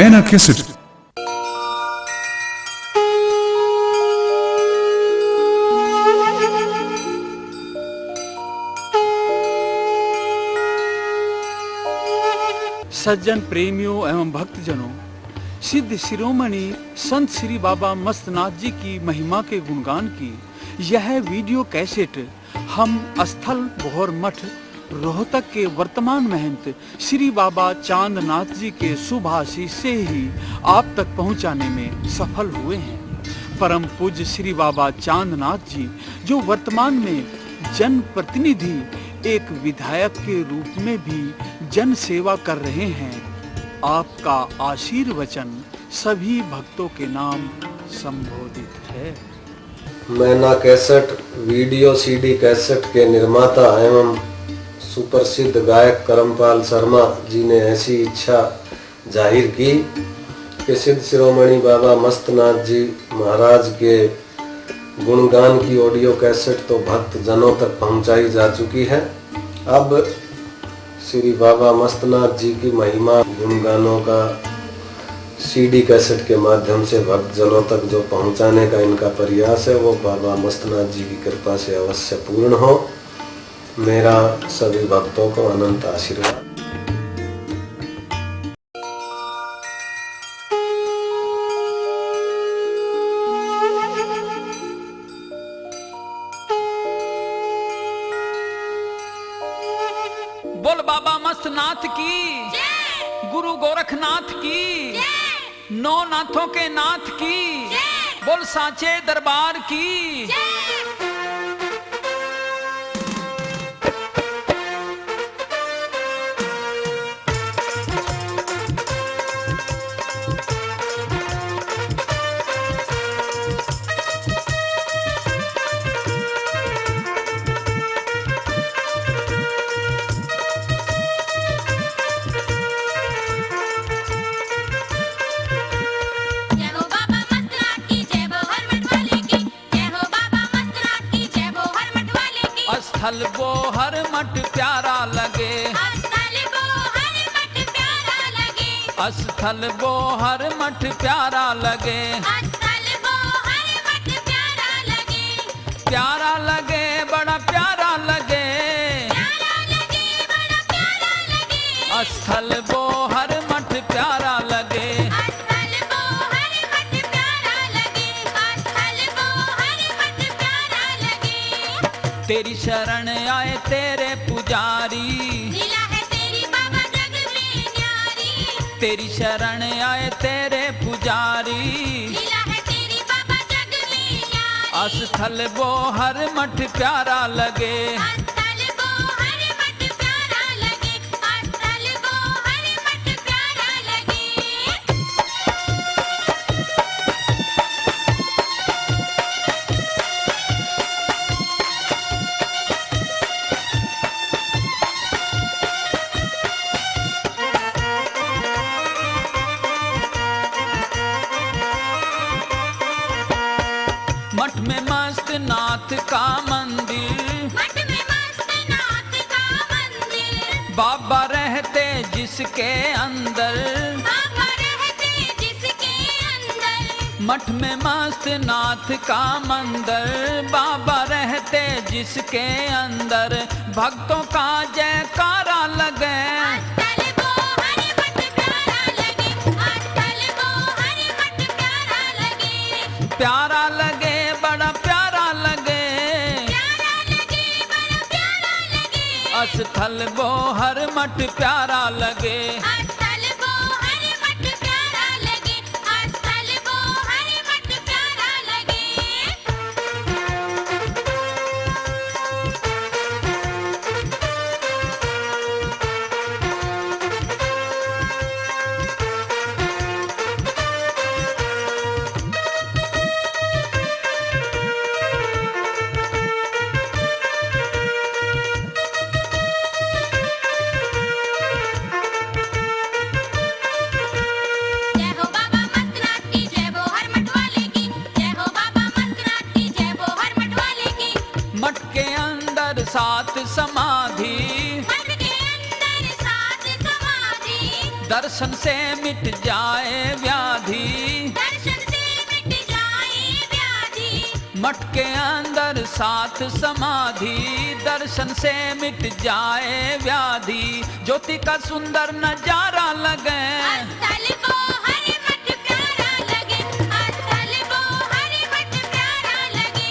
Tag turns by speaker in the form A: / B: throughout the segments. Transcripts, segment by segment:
A: मैना कैसेट।
B: सज्जन प्रेमियों एवं भक्तजनों, सिद्ध शिरोमणि संत श्री बाबा मस्तनाथ जी की महिमा के गुणगान की यह वीडियो कैसेट हम स्थल बोहर मठ रोहतक के वर्तमान महंत श्री बाबा चांदनाथ जी के शुभ आशीष से ही आप तक पहुंचाने में सफल हुए हैं। परम पूज्य श्री बाबा चांदनाथ जी जो वर्तमान में जन प्रतिनिधि एक विधायक के रूप में भी जन सेवा कर रहे हैं, आपका आशीर्वचन सभी भक्तों के नाम संबोधित है।
C: मैना कैसेट वीडियो सीडी कैसेट के निर्माता एवं सुप्रसिद्ध गायक करमपाल शर्मा जी ने ऐसी इच्छा जाहिर की कि सिद्ध शिरोमणि बाबा मस्तनाथ जी महाराज के गुणगान की ऑडियो कैसेट तो भक्त जनों तक पहुंचाई जा चुकी है। अब श्री बाबा मस्तनाथ जी की महिमा गुणगानों का सीडी कैसेट के माध्यम से भक्त जनों तक जो पहुंचाने का इनका प्रयास है वो बाबा मस्तनाथ जी की कृपा से अवश्य पूर्ण हो। मेरा सभी भक्तों को अनंत आशीर्वाद।
B: बोल बाबा मस्तनाथ की, गुरु गोरखनाथ की, नौ नाथों के नाथ की, बोल सांचे दरबार की। स्थल बोहर मठ प्यारा लगे, स्थल बोहर मठ प्यारा लगे, स्थल बोहर मठ प्यारा लगे, स्थल बोहर मठ प्यारा लगे, प्यारा लगे बड़ा प्यारा लगे, प्यारा लगे बड़ा प्यारा लगे, स्थल बोहर मठ प्यारा लगे, स्थल बोहर मठ प्यारा लगे, स्थल बोहर मठ प्यारा लगे। तेरी शरण आए तेरे पुजारी, लीला है तेरी बाबा जग में न्यारी। तेरी शरण आए तेरे पुजारी, लीला है तेरी बाबा जग में न्यारी। स्थल बोहर मठ प्यारा लगे, स्थल बोहर मठ प्यारा लगे, स्थल बोहर मठ प्यारा लगे। मठ में मस्त नाथ का मंदिर, मठ में मस्त नाथ का मंदिर, बाबा रहते जिसके अंदर, बाबा रहते जिसके अंदर। मठ में मस्त नाथ का मंदिर, बाबा रहते जिसके अंदर, भक्तों का जयकारा लगे, स्थल बोहर मठ प्यारा लगे, स्थल बोहर मठ प्यारा लगे, प्यारा लगे बड़ा प्यारा लगे, प्यारा लगे बड़ा प्यारा लगे, स्थल बोहर मठ प्यारा लगे, स्थल बोहर मठ प्यारा लगे, स्थल बोहर मठ प्यारा लगे। सात समाधि, मठ के अंदर सात समाधि, दर्शन से मिट जाए व्याधि,
A: दर्शन से मिट जाए व्याधि।
B: मठ के अंदर सात समाधि, दर्शन से मिट जाए व्याधि। ज्योति का सुंदर नजारा लगे,
A: स्थल वो हरि मठ प्यारा लगे, स्थल वो हरि मठ प्यारा लगे,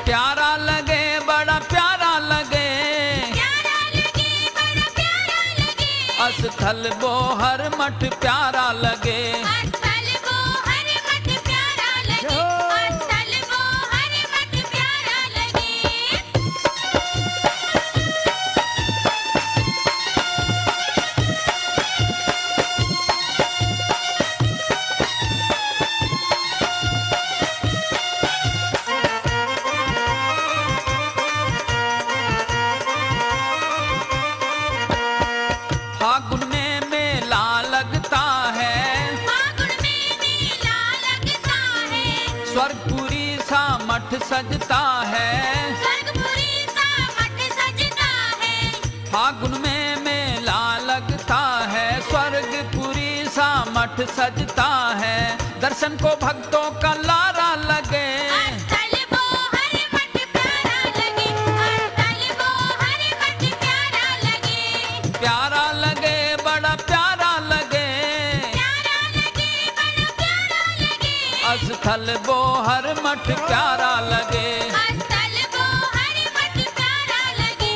B: प्यारा लगे बड़ा प्यारा लगे।
A: प्यारा लगे बड़ा प्यारा लगे,
B: स्थल वो हर मठ प्यारा लगे।
A: स्थल वो हरि मठ प्यारा लगे, स्थल वो हरि मठ प्यारा लगे।
B: फागुन में मेला लगता है,
A: फागुन में मेला लगता है,
B: स्वर्गपुरी सा मठ सजता है।
A: स्वर्गपुरी सा मठ सजता है,
B: फागुन में मेला लगता है, स्वर्गपुरी सा मठ सजता है। दर्शन को भक्तों का लारा लगे,
A: स्थल वो हरि मठ प्यारा लगे, स्थल वो हरि मठ प्यारा लगे,
B: प्यारा लगे बड़ा प्यारा लगे।
A: प्यारा लगे बड़ा प्यारा लगे,
B: स्थल वो हर मठ प्यारा लगे।
A: स्थल वो हरि मठ प्यारा लगे,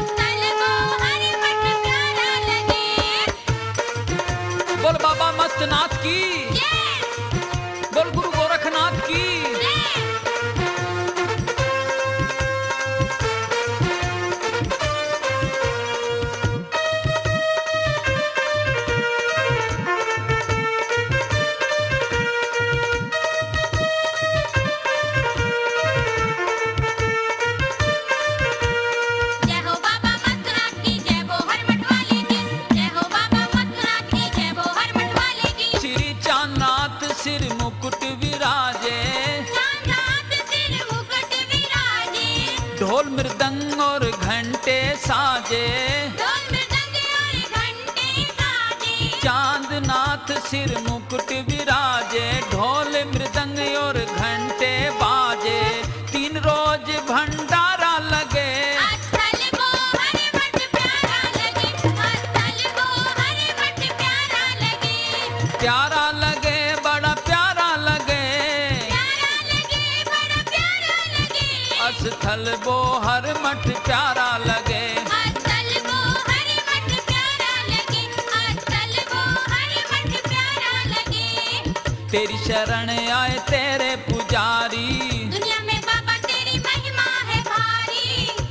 A: स्थल वो हरि मठ प्यारा लगे।
B: बोल बाबा मस्तनाथ की,
A: जय
B: बोल गुरु गोरखनाथ की।
A: जय। जय हो बाबा मस्तनाथ की, जय हो हर मठ वाले की, जय हो बाबा मस्तनाथ की, जय हो हर मठ वाले की।
B: श्री चांदनाथ सिर मुकुट विराजे,
A: चांदनाथ सिर मुकुट विराजे,
B: ढोल मृदंग और घंटे साजे।
A: ढोल मृदंग और घंटे साजे,
B: चांदनाथ सिर मुकुट विराजे, ढोल मृदंग और घंटे बाजे। तीन रोज भंडारा लगे,
A: स्थल वो हरि मठ प्यारा लगे, स्थल वो हरि मठ प्यारा लगे,
B: प्यारा लगे बड़ा प्यारा लगे।
A: प्यारा लगे बड़ा प्यारा लगे,
B: स्थल वो हर मठ प्यारा लगे।
A: स्थल वो हरि मठ प्यारा लगे, स्थल वो हरि मठ प्यारा लगे।
B: तेरी शरण आए तेरे पुजारी,
A: दुनिया में बाबा तेरी महिमा है भारी,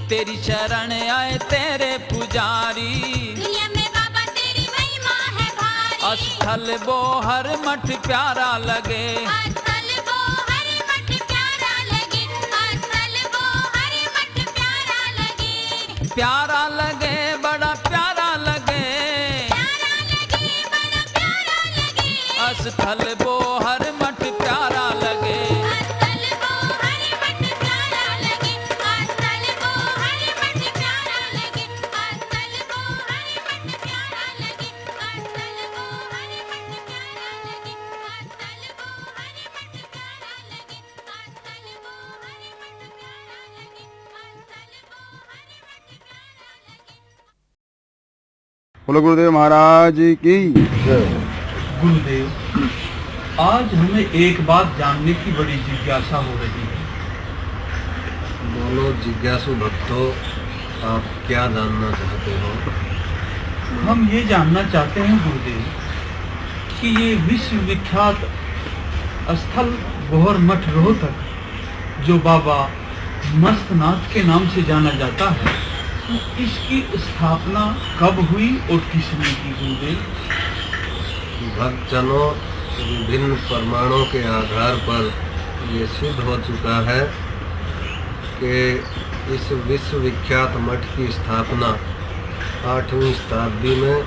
B: तेरी शरण आए तेरे पुजारी।
A: दुनिया में बाबा तेरी महिमा है भारी,
B: स्थल वो हर मठ प्यारा लगे।
A: स्थल वो हरि मठ प्यारा लगे, स्थल वो हरि मठ प्यारा लगे,
B: प्यारा लगे बड़ा प्यारा लगे।
A: प्यारा लगे बड़ा प्यारा लगे,
B: स्थल वो हर मठ प्यारा लगे।
A: स्थल वो हरि मठ प्यारा लगे, स्थल वो हरि मठ प्यारा लगे, स्थल वो हरि मठ प्यारा लगे, स्थल वो हरि मठ प्यारा लगे, स्थल वो हरि मठ प्यारा लगे, स्थल वो हरि मठ प्यारा लगे, स्थल वो हरि मठ प्यारा लगे।
D: बोलो गुरुदेव महाराज की।
E: गुरुदेव, आज हमें एक बात जानने की बड़ी जिज्ञासा हो रही है।
C: बोलो जिज्ञासु भक्तों, आप क्या जानना चाहते हो?
E: हम ये जानना चाहते हैं गुरुदेव कि ये विश्व विख्यात स्थल बोहर मठ रोहतक जो बाबा मस्तनाथ के नाम से जाना जाता है, इसकी स्थापना कब हुई और किसने की गुरुदेव?
C: भक्तजनों, विभिन्न प्रमाणों के आधार पर ये सिद्ध हो चुका है कि इस विश्व विख्यात मठ की स्थापना 8वीं शताब्दी में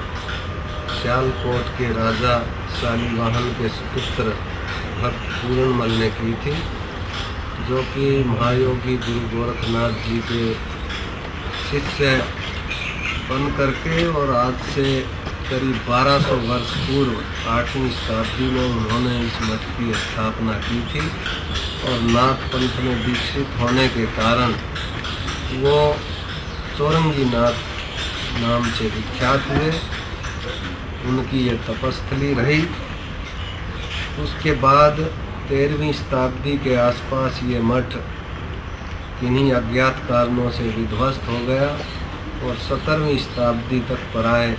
C: सियालकोट के राजा शालिवाहन के सुपुत्र भक्त पूरनमल ने की थी, जो कि महायोगी गुरु गोरखनाथ जी के शिष्य बन करके और आज से करीब 1200 वर्ष पूर्व 8वीं शताब्दी में उन्होंने इस मठ की स्थापना की थी और नाथ पंथ में दीक्षित होने के कारण वो चौरंगी नाथ नाम से विख्यात हुए। उनकी ये तपस्थली रही। उसके बाद 13वीं शताब्दी के आसपास ये मठ किन्हीं अज्ञात कारणों से विध्वस्त हो गया और 17वीं शताब्दी तक पराए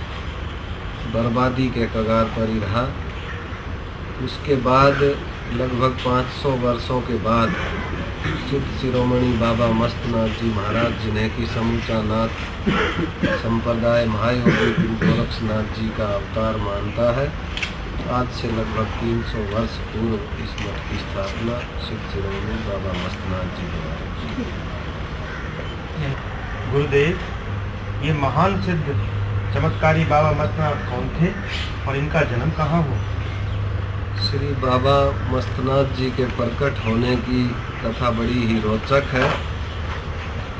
C: बर्बादी के कगार पर ही रहा। उसके बाद लगभग 500 वर्षों के बाद सिद्ध शिरोमणि बाबा मस्तनाथ जी महाराज जिन्हें कि समूचा नाथ संप्रदाय महायोगी गुरु गोरक्षनाथ जी का अवतार मानता है, आज से लगभग 300 वर्ष पूर्व इस मठ की स्थापना सिद्ध शिरोमणि बाबा मस्तनाथ जी द्वारा।
F: गुरुदेव, ये महान सिद्ध चमत्कारी बाबा मस्तनाथ कौन थे और इनका जन्म कहाँ हुआ?
C: श्री बाबा मस्तनाथ जी के प्रकट होने की कथा बड़ी ही रोचक है।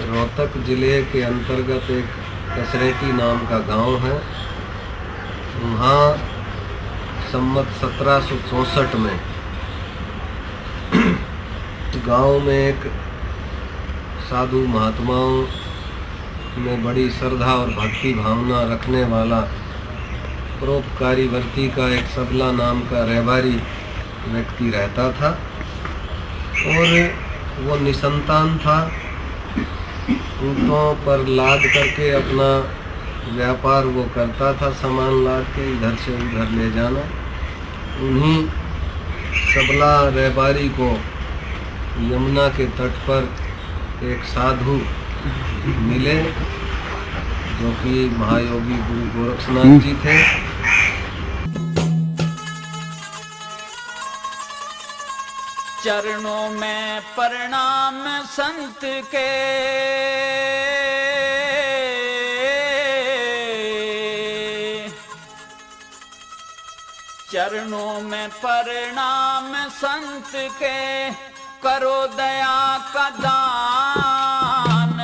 C: रोहतक जिले के अंतर्गत एक कसरेटी नाम का गांव है। वहाँ संवत 1764 में गांव में एक साधु महात्माओं में बड़ी श्रद्धा और भक्ति भावना रखने वाला परोपकारी वर्ती का एक सबला नाम का रहबारी व्यक्ति रहता था और वो निसंतान था। ऊँटों पर लाद करके अपना व्यापार वो करता था, सामान लाद के इधर से उधर ले जाना। उन्हीं सबला रहबारी को यमुना के तट पर एक साधु मिले जो कि महायोगी गुरु गोरक्षनाथ जी थे।
B: चरणों में प्रणाम संत के, चरणों में प्रणाम संत के, करो दया का दान।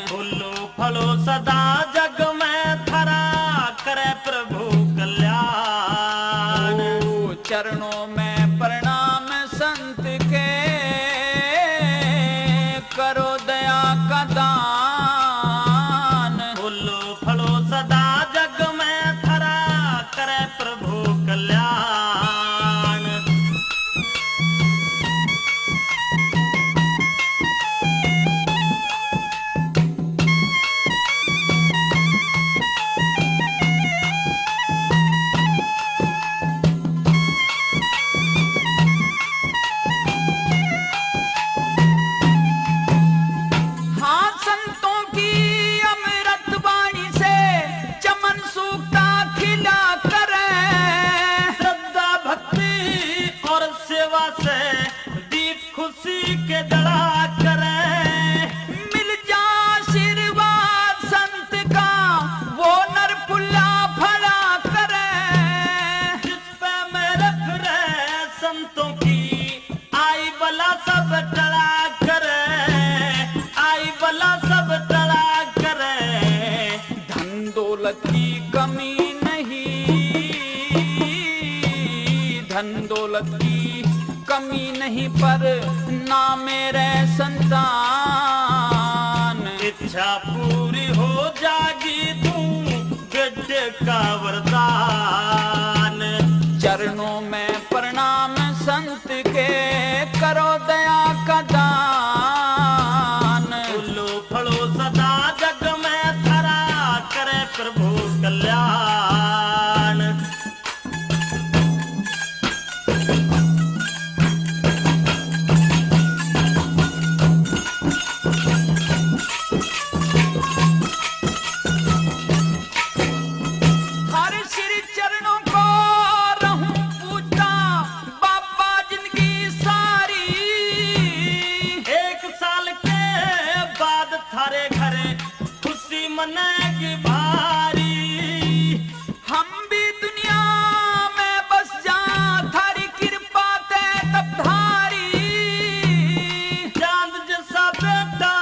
F: फूलो फलो सदा जग में धरा, करे प्रभु कल्याण।
B: चरणों में प्रणाम संत के, करो दया का दान।
F: फूलो फलो सदा जग में धरा, करे प्रभु कल्याण।
B: धन दौलत की कमी नहीं पर ना मेरे संतान।
F: इच्छा पूरी हो जागी तू बेटे का वरदान।
B: चरणों में प्रणाम संत के, करो दया का दान।
F: फूलो फलो सदा जग में धरा, करे प्रभु कल्याण। मनेगी भारी,
B: हम भी दुनिया में बस जा, थारी कृपा ते तब धारी।
F: चांद जैसा बेटा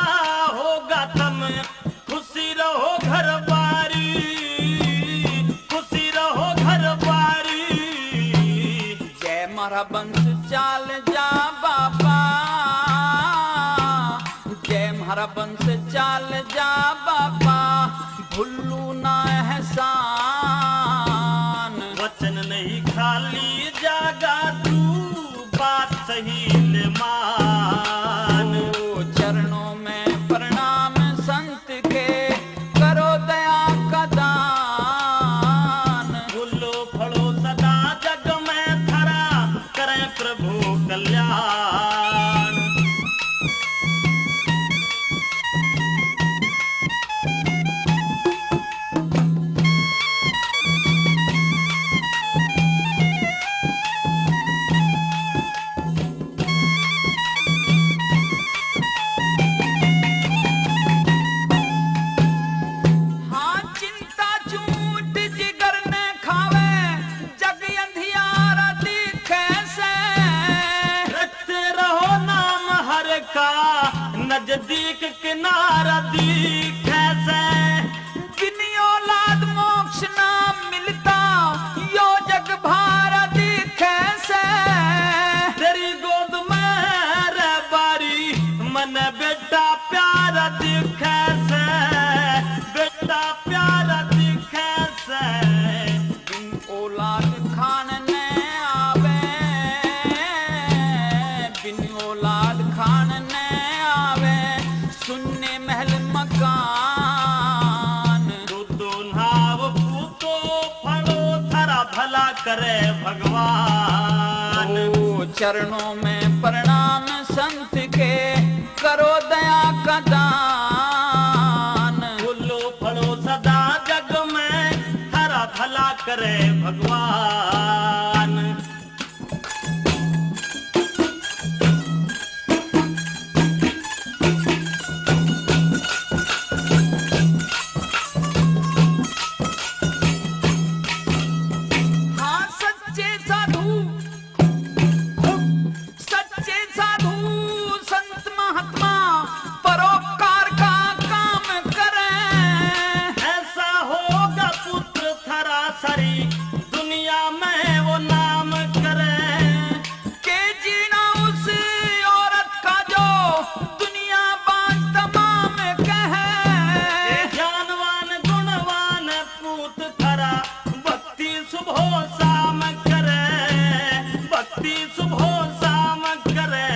F: होगा तम, खुशी रहो घर बारी, खुशी रहो
B: बन से चाल जा बाबा, भुल्लू ना एहसान।
F: वचन नहीं खाली जागा तू, बात सही ले मान।
B: चरणों में प्रणाम संत के, करो दया का दान।
F: फूलो फलो सदा जग में धरा, करें प्रभु कल्याण।
B: हाँ चिंता चूट जिगर ने खावे, जग अंधियारा दिखे से।
F: रखते रहो नाम हर का, नजदीक किनारा दिखे से।
B: बिन औलाद मोक्ष ना मिलता, यो जग भारा दिखे से।
F: तेरी गोद में रे बारी, मन बेटा प्यारा दिखे से। बेटा प्यारा दिखे से।
B: बिन औलाद खान ने आवे, बिन औलाद खान ने आवे, सुनने महल मकान।
F: दूधो नाव पूतो फलो थरा, भला करे भगवान।
B: ओ चरणों में प्रणाम संत के, करो दया का दान।
F: फूलो फलो सदा जग में, थरा भला करे भगवान।
B: हाँ सच्चे साधु, सच्चे साधु संत महात्मा, परोपकार का काम करें।
F: ऐसा होगा पुत्र थरा सरी, दुनिया में वो नाम करे।
B: के जीना उस औरत का जो, दुनिया बाज तमाम कहे।
F: ज्ञानवान गुणवान पूत थरा, भक्ति सुबह शाम करे। भक्ति सुबह शाम करे।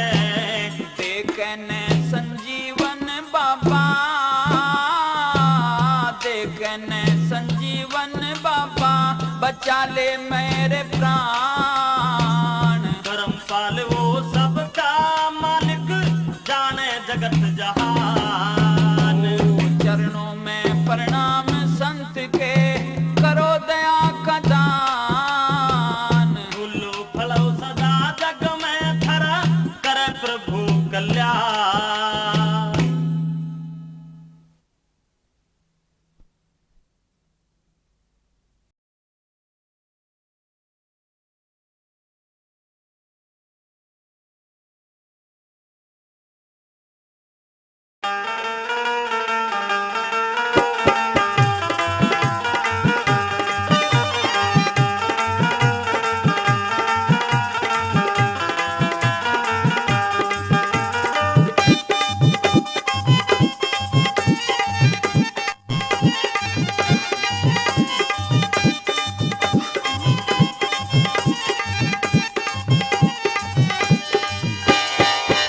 B: देखने संजीवन बाबा, देखने संजीवन बाबा, बचा ले मेरे प्राण।
F: करम पाल वो सबका मालिक, जाने जगत जहान।
B: चरणों में प्रणाम संत के, करो दया का दान।
F: फूलो फलो सदा जग में धरा, करे प्रभु कल्याण।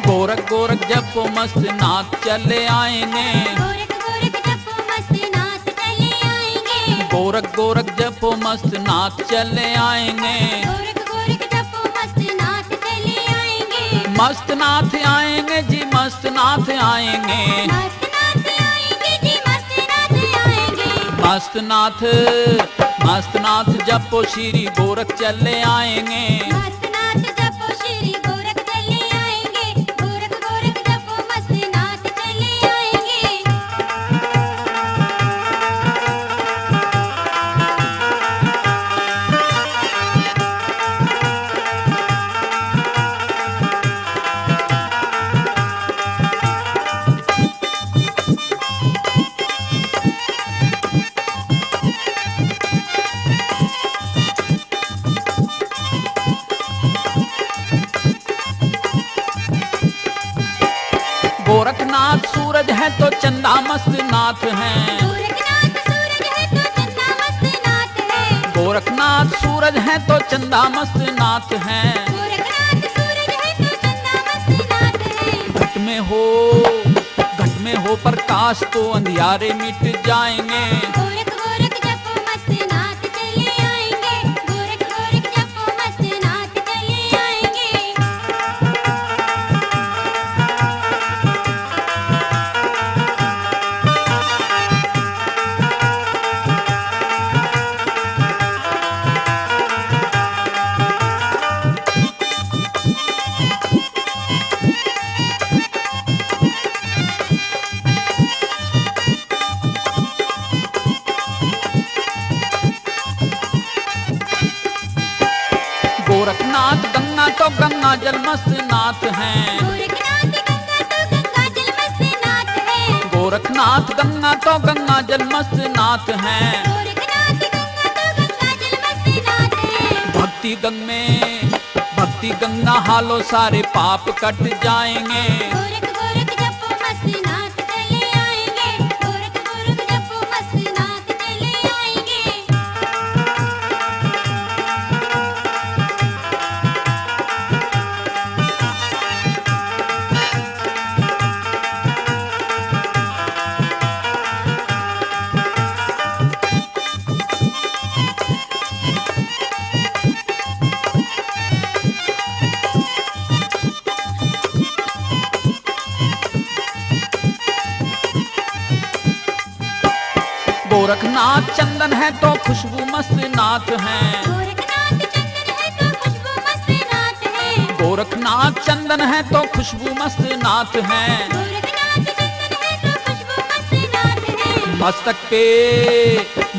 B: गोरख गोरख जपो मस्त नाथ चले आएंगे।
A: गोरख गोरख जपो मस्त नाथ चले आएंगे।
B: गोरख गोरख जपो मस्त नाथ चले आएंगे।
A: गोरख गोरख जपो मस्त नाथ चले आएंगे।
B: मस्त नाथ आएंगे जी, मस्त नाथ आएंगे।
A: मस्त नाथ आएंगे जी, मस्त नाथ आएंगे।
B: मस्त नाथ, मस्त नाथ जपो श्री गोरख चले आएंगे।
A: मस्त नाथ जपो श्री गोरख चले आएंगे। गोरख गोरख जपो मस्त नाथ चले आएंगे।
B: है तो चंदा मस्त नाथ हैं।
A: गोरखनाथ सूरज है तो चंदा मस्त नाथ है।
B: गोरखनाथ सूरज है तो चंदा मस्त नाथ है। घट में हो प्रकाश तो अंधियारे मिट जाएंगे।
A: गोरख गोरख जपो मस्त नाथ चले आएंगे। गोरख गोरख जपो मस्त नाथ चले आएंगे।
B: गोरखनाथ गंगा तो गंगा जल मस्त नाथ हैं।
A: गोरखनाथ गंगा तो गंगा जल मस्त नाथ है।
B: गोरखनाथ गंगा तो गंगा जल मस्त नाथ हैं।
A: गोरखनाथ गंगा तो गंगा जल मस्त नाथ है।
B: भक्ति गंगा हालो सारे पाप कट जाएंगे।
A: गोरख गोरख जपो मस्त नाथ चले आएंगे। गोरख गोरख जपो मस्त नाथ चले आएंगे।
B: गोरखनाथ चंदन है तो खुशबू मस्त नाथ हैं।
A: गोरखनाथ चंदन है तो खुशबू मस्त नाथ है।
B: गोरखनाथ चंदन है तो खुशबू मस्त नाथ हैं।
A: गोरखनाथ चंदन है तो खुशबू मस्त नाथ है।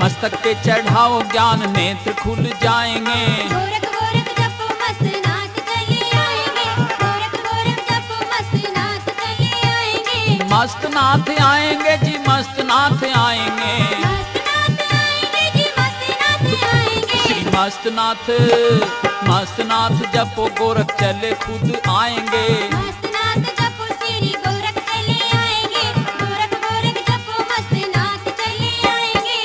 B: मस्तक पे चढ़ाओ ज्ञान नेत्र खुल जाएंगे।
A: गोरख गोरख जपो मस्त नाथ चले आएंगे। गोरख गोरख जपो मस्त नाथ चले आएंगे।
B: मस्त नाथ आएंगे जी मस्त नाथ आएंगे।
A: मस्त नाथ आएंगे जी मस्त नाथ आएंगे।
B: श्री मस्त नाथ जपो गोरख चले खुद आएंगे।
A: मस्त नाथ जपो श्री गोरख चले आएंगे। गोरख गोरख जपो मस्त नाथ चले आएंगे।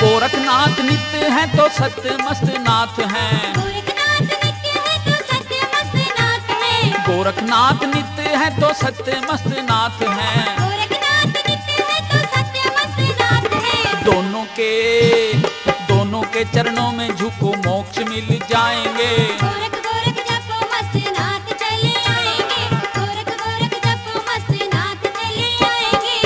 B: गोरखनाथ नित्य है तो सत्य मस्त नाथ हैं।
A: गोरखनाथ नित्य है तो सत्य मस्त नाथ है।
B: गोरखनाथ नित्य है तो सत्य मस्त नाथ हैं।
A: गोरखनाथ नित्य है तो सत्य मस्त नाथ है।
B: दोनों के चरणों में झुको मोक्ष मिल जाएंगे।
A: गोरख गोरख जपो मस्त नाथ चले आएंगे। गोरख गोरख जपो मस्त नाथ चले आएंगे।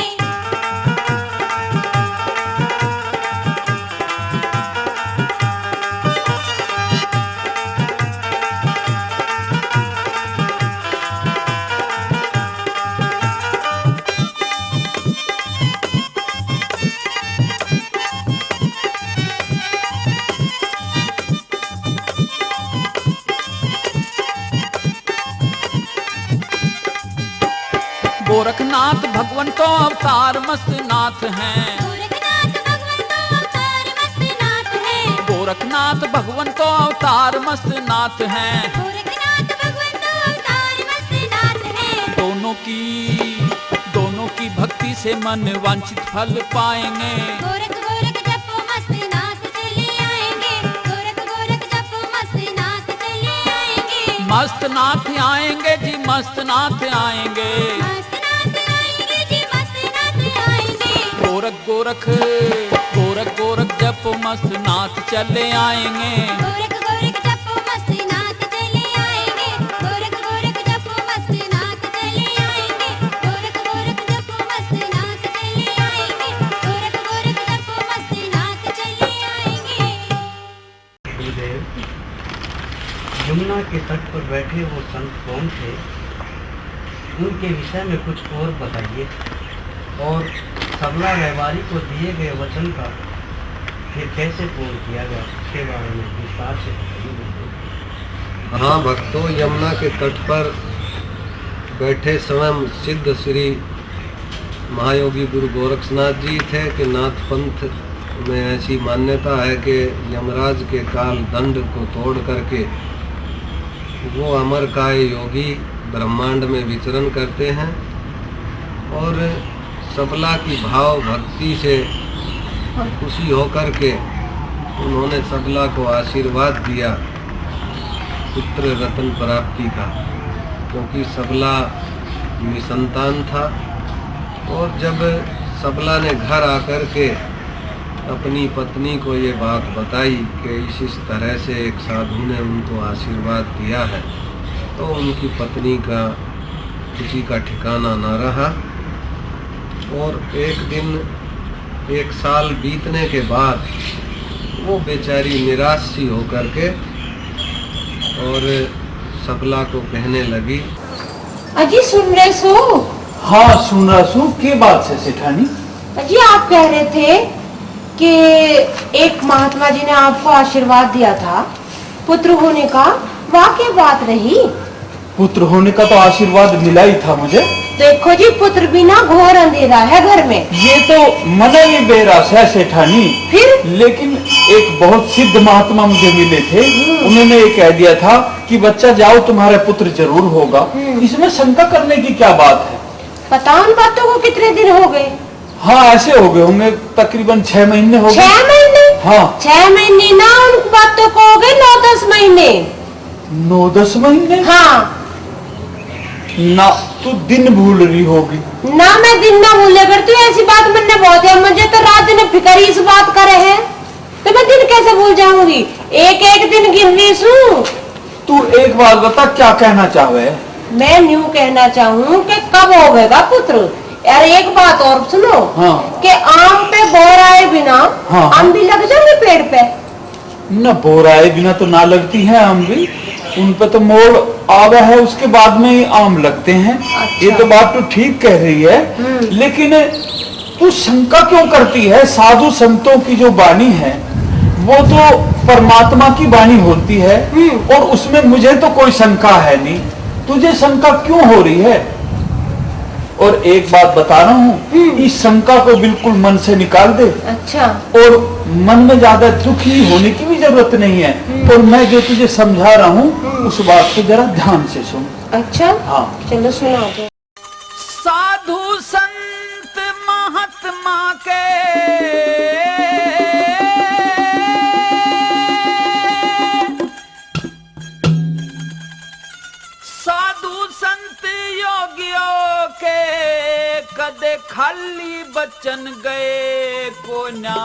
B: गोरखनाथ भगवान तो अवतार मस्त नाथ हैं।
A: गोरखनाथ भगवान तो अवतार मस्त नाथ है।
B: गोरखनाथ भगवान तो अवतार मस्त नाथ हैं।
A: गोरखनाथ भगवान तो अवतार मस्त नाथ है।
B: दोनों की भक्ति से मन वांछित फल पाएंगे।
A: गोरख गोरख जपो मस्त नाथ चले आएंगे। गोरख गोरख जपो मस्त नाथ चले आएंगे।
B: मस्त नाथ आएंगे जी मस्त नाथ आएंगे।
A: मस्त नाथ आएंगे जी मस्त नाथ आएंगे।
B: गोरख जपो मस्त नाथ चले आएंगे।
A: गोरख गोरख जपो मस्त नाथ चले आएंगे। गोरख गोरख जपो मस्त नाथ चले आएंगे। गोरख गोरख जपो मस्त नाथ चले आएंगे। गोरख गोरख जपो मस्त नाथ चले आएंगे।
F: गुरुदेव, यमुना के तट पर बैठे वो संत कौन थे? उनके विषय में कुछ और बताइए। और सबला व्यापारी को दिए गए वचन का फिर कैसे पूर्ण किया गया, उसके बारे में विस्तार से बताइए।
C: हाँ भक्तों, यमुना के तट पर बैठे स्वयं सिद्ध श्री महायोगी गुरु गोरक्षनाथ जी थे कि नाथ पंथ में ऐसी मान्यता है कि यमराज के काल दंड को तोड़ करके वो अमरकाय योगी ब्रह्मांड में विचरण करते हैं और सबला की भाव भक्ति से खुशी होकर के उन्होंने सबला को आशीर्वाद दिया पुत्र रत्न प्राप्ति का, क्योंकि सबला निसंतान था। और जब सबला ने घर आकर के अपनी पत्नी को ये बात बताई कि इस तरह से एक साधु ने उनको आशीर्वाद दिया है, तो उनकी पत्नी का खुशी का ठिकाना न रहा। और एक दिन, एक साल बीतने के बाद वो बेचारी निराश सी होकर के और सबला को कहने लगी,
G: अजी सुन रहे सो?
E: हाँ सुन रहा सू। के बात से सेठानी?
G: अजी आप कह रहे थे कि एक महात्मा जी ने आपको आशीर्वाद दिया था पुत्र होने का, वाकई बात रही?
E: पुत्र होने का तो आशीर्वाद मिला ही था मुझे।
G: देखो जी, पुत्र बिना घोर अंधेरा है घर में।
E: ये तो मन ही बेरास है सेठानी।
G: फिर?
E: लेकिन एक बहुत सिद्ध महात्मा मुझे मिले थे, उन्होंने ये कह दिया था कि बच्चा जाओ, तुम्हारा पुत्र जरूर होगा। इसमें शंका करने की क्या बात है?
G: पता उन बातों को कितने दिन हो गए?
E: हाँ ऐसे हो गए होंगे, तकरीबन 6 महीने हो गए।
G: 6 महीने?
E: हाँ
G: 6 महीने ना, उन बातों को हो गए 9-10 महीने।
E: 9-10 महीने?
G: हाँ
E: ना, तू दिन भूल रही होगी।
G: ना, मैं दिन ना भूले करती हूँ, ऐसी बात मैंने बहुत है। मुझे तो रात दिन फिक्र इस बात का रहे, तो मैं दिन कैसे भूल जाऊंगी? एक एक दिन गिन रही हूँ।
E: तू एक बात बता, क्या कहना चाहे?
G: मैं न्यू कहना चाहूँ कि कब होगा पुत्र। यार एक बात और सुनो।
E: हाँ।
G: कि आम पे बोर आए बिना
E: हाँ।
G: आम भी लग जाएंगे पेड़ पे?
E: न बोर आए बिना तो ना लगती है आम भी, उन पे तो मोड़ आवा है, उसके बाद में ही आम लगते हैं।
G: अच्छा।
E: ये तो बात तो ठीक कह रही है, लेकिन तू शंका क्यों करती है? साधु संतों की जो वाणी है वो तो परमात्मा की वाणी होती है, और उसमें मुझे तो कोई शंका है नहीं। तुझे शंका क्यों हो रही है? और एक बात बता रहा हूँ, इस शंका को बिल्कुल मन से निकाल दे।
G: अच्छा।
E: और मन में ज्यादा दुखी होने की भी जरूरत नहीं है। और मैं जो तुझे समझा रहा हूँ उस बात को जरा ध्यान से सुन।
G: अच्छा
E: हाँ
G: चलो सुना दो।
B: साधु संत महात्मा के योगियों के कदे खाली बचन गए को ना।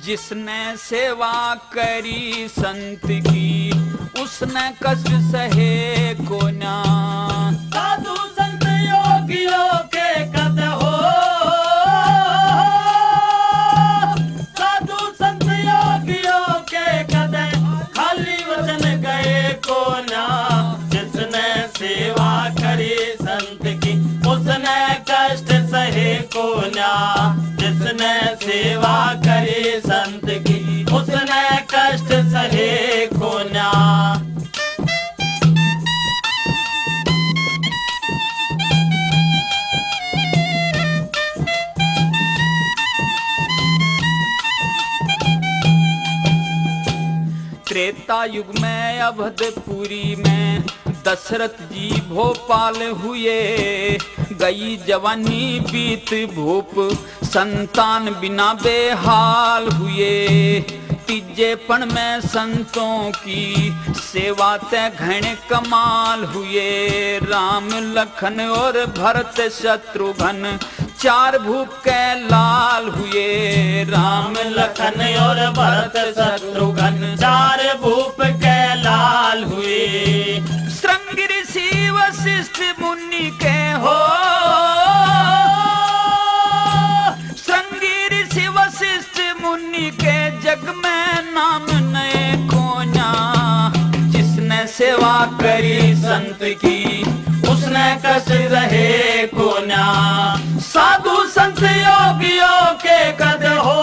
B: जिसने सेवा करी संत की उसने कष्ट सहे को ना। साधु संत योगियों के कद हो, साधु संत योगियों के कद खाली वचन गए को ना। जिसने सेवा करी संत की उसने कष्ट सहे को ना। जिसने सेवा करी संत की उसने कष्ट सहे को ना। त्रेता युग में अवधपुरी में दशरथ जी भोपाल हुए। गई जवानी बीत भूप संतान बिना बेहाल हुए। तीजेपन में संतों की सेवा ते घने कमाल हुए। राम लखन और भरत शत्रुघ्न चार भूप के लाल हुए। राम लखन और भरत शत्रुघ्न चार भूप के लाल हुए। श्रृंग ऋषि वशिष्ठ मुनि के हो, श्रृंग ऋषि वशिष्ठ मुनि के जग में नाम नए कोना। जिसने सेवा करी संत की कष्ट रहे को ना। साधु संत योगियों के कद हो,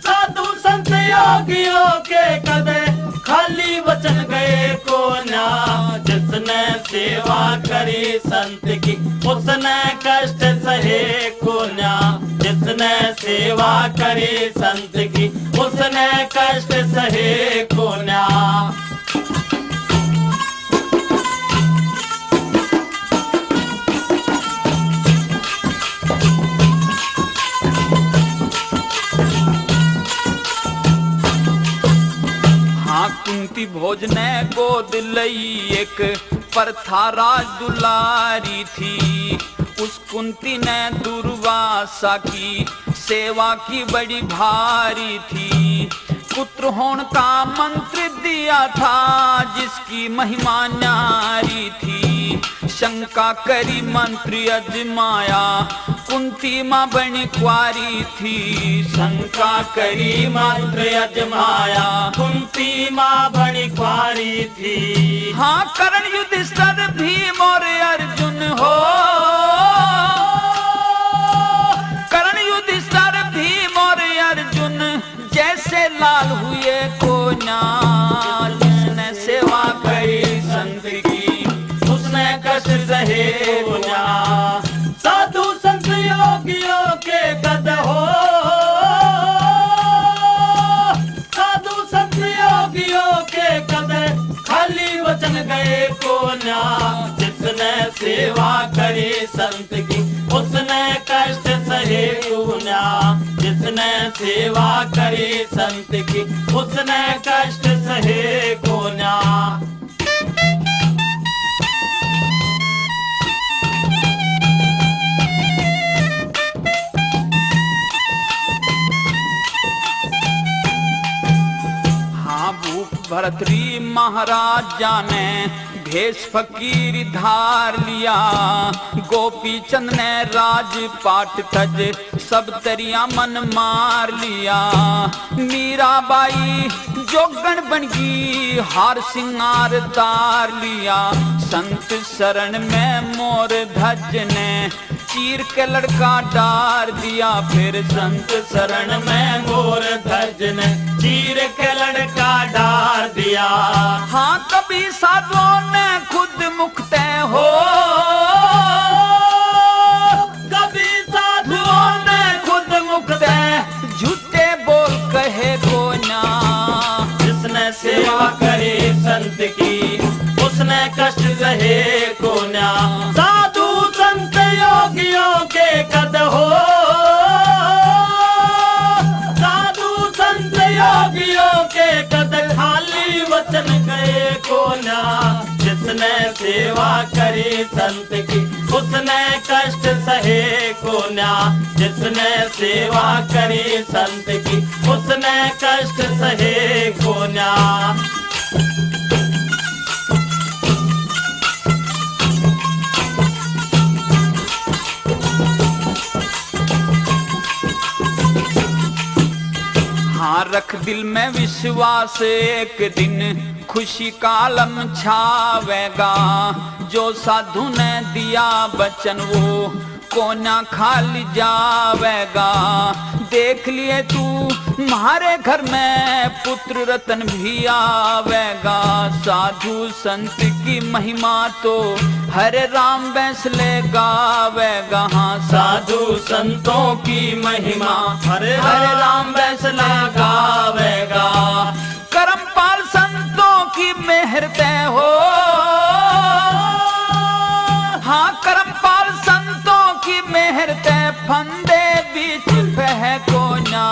B: साधु संत योगियों के कद खाली वचन गए को ना। जिसने सेवा करी संत की उसने कष्ट सहे को ना। जिसने सेवा करी संत की उसने कष्ट सहे को ना। कुंती भोजने गोद लई एक पर था राज दुलारी थी। उस कुंती ने दुर्वासा की सेवा की बड़ी भारी थी। पुत्र होने का मंत्र दिया था जिसकी महिमा न्यारी थी। शंका करी मंत्र अजमाया कुंती माँ बनी कुंवारी थी। शंका करी मंत्र अजमाया कुंती माँ बनी कुंवारी थी। हाँ कर्ण युधिष्ठिर भीम और अर्जुन हो, कर्ण युधिष्ठिर भीम और अर्जुन जैसे लाल हुए को ना। जिसने सेवा करी संत की उसने कष्ट सहे को ना। साधु संत योगियों के कद हो, साधु संत योगियों के कद खाली वचन गए को ना। जिसने सेवा करी संत की उसने कष्ट सहे को ना। जिसने सेवा करी संत की उसने कष्ट सहे को ना। भरतरी महाराजा ने भेष फकीर धार लिया। गोपी चंद ने राजपाट तज सब तरिया मन मार लिया। मीराबाई जोगण बन गई हार सिंगार तार लिया। संत शरण में मोर धज ने चीर के लड़का डार दिया। फिर संत शरण में मोर धज ने चीर के लड़का डार दिया। हाँ कभी साधुओं ने खुद मुक्ते हो, कभी साधुओं ने खुद मुक्ते झूठे बोल कहे को ना। जिसने सेवा करी संत की उसने कष्ट सहे को ना। साधु संत योगियों के कद हो, साधु संत योगियों के कद खाली वचन गए को ना। जिसने सेवा करी संत की उसने कष्ट सहे को ना। जिसने सेवा करी संत की उसने कष्ट सहे को ना। हाँ रख दिल में विश्वास एक दिन खुशी का आलम छावेगा। जो साधु ने दिया वचन वो कोना खाली जावेगा। देख लिए तू हमारे घर में पुत्र रतन भी आवेगा। साधु संत की महिमा तो हरे राम बैसले गावेगा। हाँ साधु संतों की महिमा हरे हरे राम बैसले गावेगा। करमपाल संतों की मेहर तय हो, हाँ करमपाल संतों की मेहर तय फंदे बीच फेंको ना।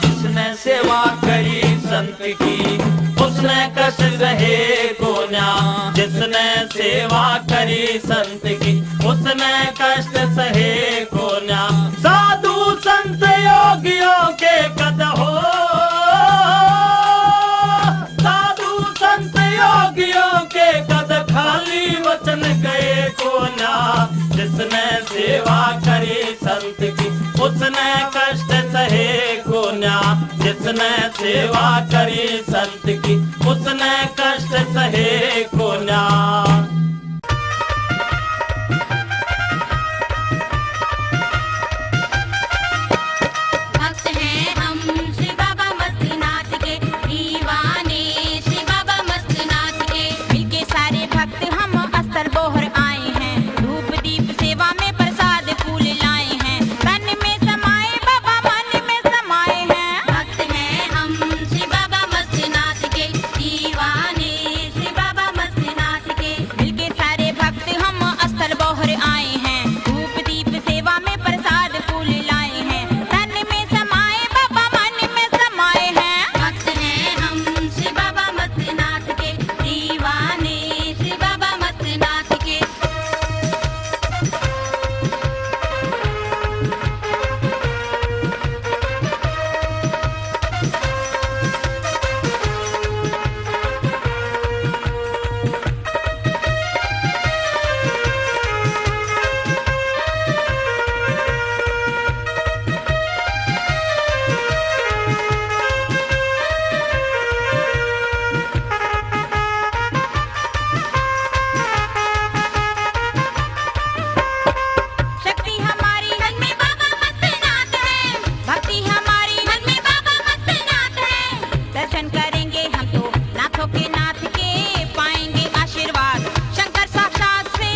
B: जिसने सेवा करी संत की उसने कष्ट रहे को ना। जिसने सेवा करी संत की उसने कष्ट सहे को ना। साधु संत योगियों के कद हो, साधु संत योगियों के कद खाली वचन गए को ना। जिसने सेवा करी संत की उसने कष्ट सहे को ना। जिस
H: जिसने सेवा करी संत की उसने कष्ट सहे को ना।
A: भक्त हैं हम श्री बाबा मस्तनाथ के, दीवाने श्री बाबा मस्तनाथ के। मिलके सारे भक्त हम अस्तर बोहर आए हैं, धूप दीप सेवा में प्रसाद फूल लाए हैं। तन में समाए बाबा मन में समाए हैं। भक्त हैं हम श्री बाबा मस्तनाथ के, दीवाने श्री बाबा मस्तनाथ के। मिलके सारे भक्त हम अस्तर बोहर आए हैं, धूप दीप सेवा में प्रसाद फूल लाए हैं। तन में समाए बाबा मन में समाए हैं। भक्त हैं हम श्री बाबा मस्तनाथ के, दीवाने श्री बाबा मस्तनाथ के। शक्ति हमारी मन में बाबा मस्तनाथ है, भक्ति हमारी मन में बाबा मस्तनाथ है। दर्शन करेंगे हम तो नाथों के नाथ के, पाएंगे आशीर्वाद शंकर साक्षात से,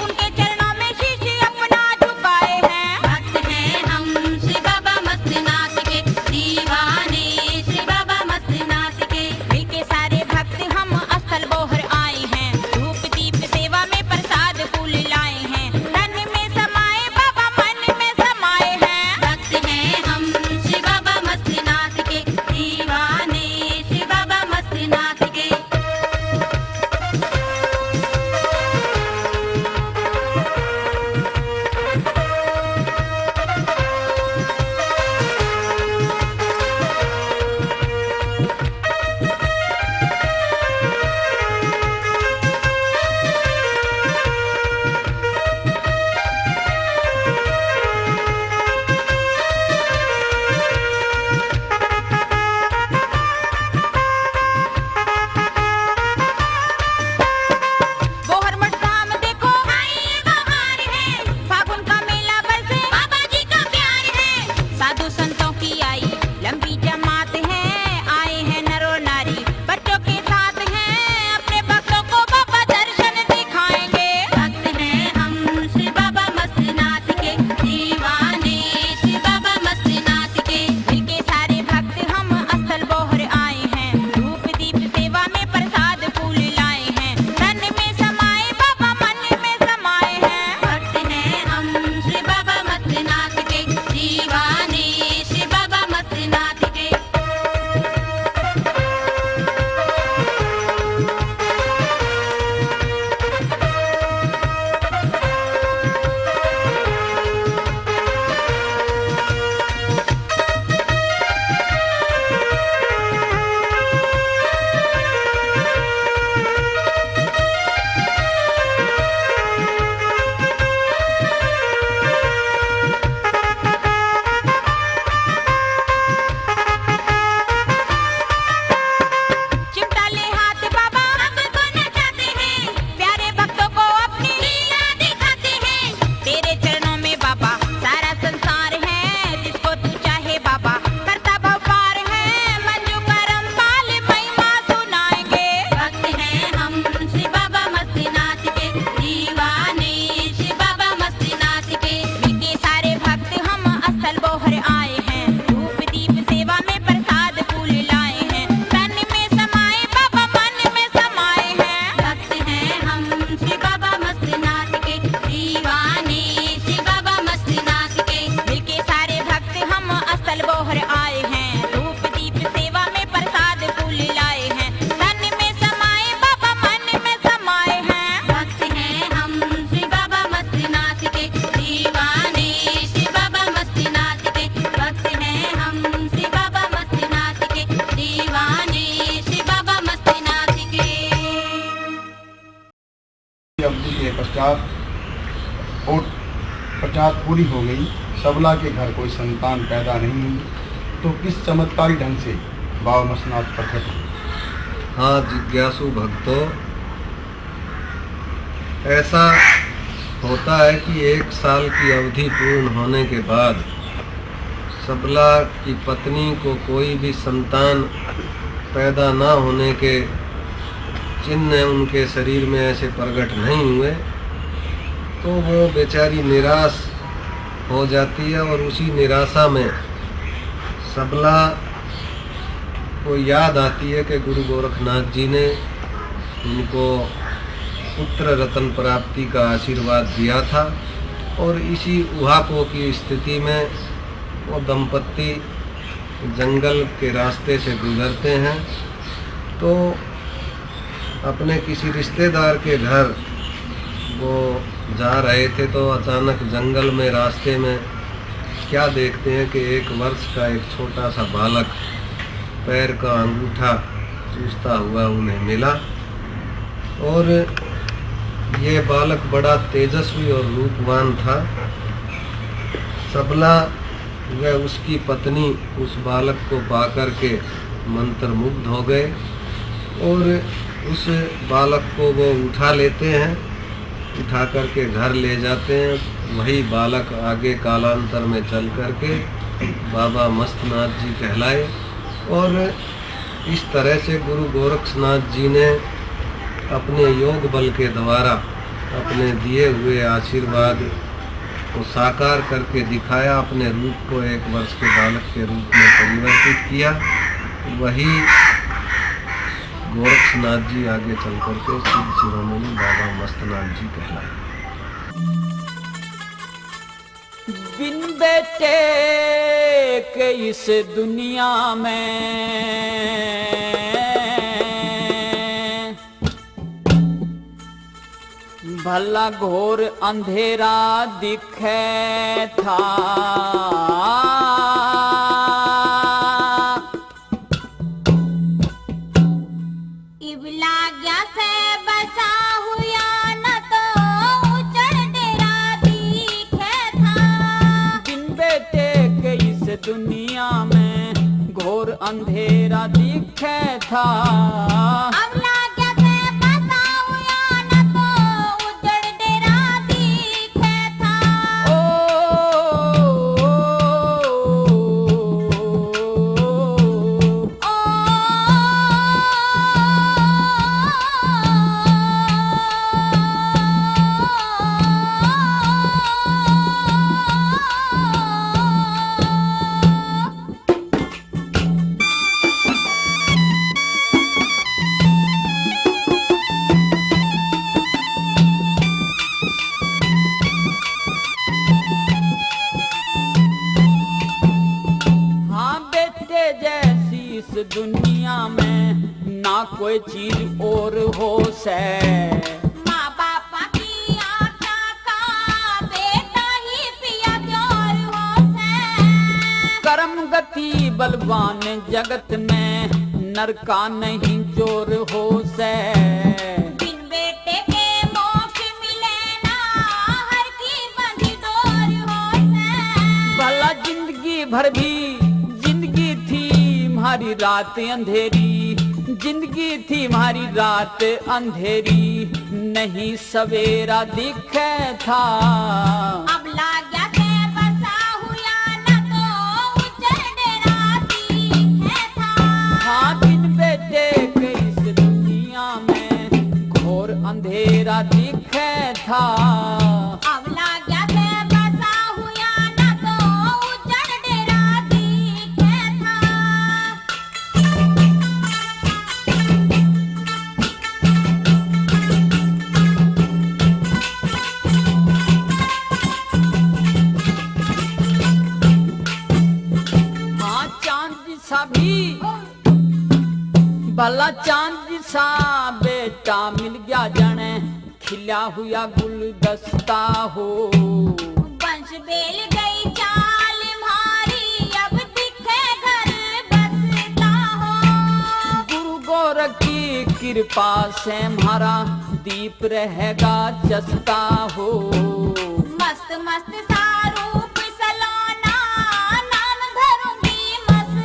A: उनके चरणों में शीश अपना झुकाए हैं। भक्त हैं हम श्री बाबा मस्तनाथ के, दीवाने श्री बाबा मस्तनाथ के। मिलके सारे भक्त हम स्थल बोहर आए हैं, धूप दीप सेवा में प्रसाद फूल लाए हैं। तन में समाए बाबा मन में समाए हैं। भक्त हैं हम श्री बाबा मस्तनाथ के, दीवाने श्री बाबा मस्तनाथ के। बोहर मठ धाम देखो आई बहार है, फागुन का मेला बरसे बाबा जी का प्यार है। साधु संतों की आई लंबी जमात है, आए हैं नरो नारी बच्चों के साथ हैं, अपने भक्तों को बाबा दर्शन दिखाएंगे। भक्त हैं हम श्री बाबा मस्तनाथ के, दीवाने श्री बाबा मस्तनाथ के। मिलके सारे भक्त हम स्थल बोहर आए हैं, धूप दीप सेवा में प्रसाद फूल लाए हैं। तन में समाए बाबा मन में समाए हैं। भक्त हैं हम श्री बाबा मस्तनाथ के, दीवाने श्री बाबा मस्तनाथ के। चिमटा ले हाथ बाबा हमको नचाते हैं, प्यारे भक्तों को अपनी लीला दिखाते हैं। तेरे चरणों में बाबा सारा संसार है, जिसको तू चाहे बाबा करता भव पार है। मंजू करम पाल महिमा सुनाएंगे। भक्त हैं हम श्री बाबा मस्तनाथ के, दीवाने श्री बाबा मस्तनाथ के। मिलके सारे भक्त हम स्थल बोहर आए हैं, धूप दीप सेवा में प्रसाद फूल लाए हैं। तन में समाए बाबा मन में समाए हैं। भक्त हैं हम श्री बाबा मस्तनाथ के, दीवाने श्री बाबा मस्तनाथ के। मिलके सारे भक्त हम स्थल बोहर आए हैं, धूप दीप सेवा में प्रसाद फूल लाए हैं। तन में समाए बाबा मन में समाए हैं। भक्त हैं हम श्री बाबा मस्तनाथ के, दीवाने श्री बाबा मस्तनाथ के। भक्त हैं हम श्री बाबा मस्तनाथ के, दीवाने श्री बाबा मस्तनाथ के।
D: अवधि के पश्चात और 50 पूरी हो गई, सबला के घर कोई संतान पैदा नहीं हुई। तो किस चमत्कारी ढंग से बाबा मस्तनाथ प्रकट हुए?
C: हाँ जिज्ञासु भक्तों, ऐसा होता है कि 1 साल की अवधि पूर्ण होने के बाद सबला की पत्नी को कोई भी संतान पैदा ना होने के चिन्ह उनके शरीर में ऐसे प्रकट नहीं हुए, तो वो बेचारी निराश हो जाती है और उसी निराशा में सबला को याद आती है कि गुरु गोरखनाथ जी ने उनको पुत्र रत्न प्राप्ति का आशीर्वाद दिया था। और इसी उहापोह की स्थिति में वो दंपत्ति जंगल के रास्ते से गुजरते हैं, तो अपने किसी रिश्तेदार के घर वो जा रहे थे, तो अचानक जंगल में रास्ते में क्या देखते हैं कि 1 वर्ष का एक छोटा सा बालक पैर का अंगूठा चूसता हुआ उन्हें मिला। और ये बालक बड़ा तेजस्वी और रूपवान था। सबला व उसकी पत्नी उस बालक को पाकर के मंत्रमुग्ध हो गए और उस बालक को वो उठा लेते हैं, उठा करके घर ले जाते हैं। वही बालक आगे कालांतर में चल करके बाबा मस्तनाथ जी कहलाए। और इस तरह से गुरु गोरखनाथ जी ने अपने योग बल के द्वारा अपने दिए हुए आशीर्वाद को साकार करके दिखाया, अपने रूप को 1 वर्ष के बालक के रूप में परिवर्तित किया। वही गोरखनाथ जी आगे चल करके सिद्ध शिरोमणि बाबा मस्तनाथ जी कहलाए।
B: बिन बेटे के इस दुनिया में भला घोर अंधेरा दिखे था।
A: इबला गया से बसा हुआ न तो उजड़ डेरा दिखे था।
B: बिन बेटे के इस दुनिया में घोर अंधेरा दिखे था।
A: अबला गया से बसा हुआ न तो उजड़ डेरा दिखे था।
B: हाँ बेटे जैसी इस दुनिया में ना कोई चीज और हो से।
A: माँ बापा की आटा का बेटा ही पिया प्यार हो से।
B: कर्म गति बलवान जगत में नर का नहीं चोर हो से।
A: बिन बेटे के मोक्ष मिले ना हर की बंधी डोर हो से।
B: भला जिंदगी भर भी जिंदगी थी हमारी रात अंधेरी, जिंदगी थी हमारी रात अंधेरी, नहीं सवेरा दिखे था।
A: अबला गया से बसा हुआ न तो उजड़ डेरा दिखे था।
B: हाँ बिन बेटे के इस दुनिया में घोर अंधेरा दिखे था।
A: अबला गया से बसा हुआ न तो उजड़ डेरा दिखे था।
B: हाँ चांद सा भी भला चांद सा बेटा मिल गया जाने खिला हुआ गुलदस्ता हो।
A: वंश बेल गई चाल म्हारी अब दिखे घर बसता हो।
B: गुरु गोरख की कृपा से हमारा दीप रहेगा जसता हो।
A: मस्त मस्त सा रूप सलोना नाम धरूंगी मस्त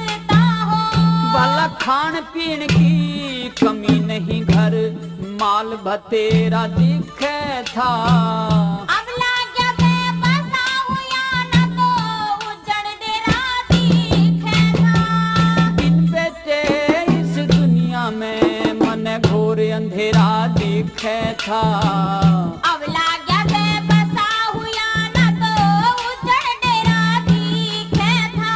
B: खान पीन की कमी नहीं, घर माल भतेरा दिखे था।
A: अब लाग्या बेबसा हुआ न तो उजड़ डेरा दिखे था।
B: बिन बेटे इस दुनिया में मन घोर अंधेरा दिखे था।
A: अब लाग्या बेबसा हुआ न तो उजड़ डेरा दिखे था।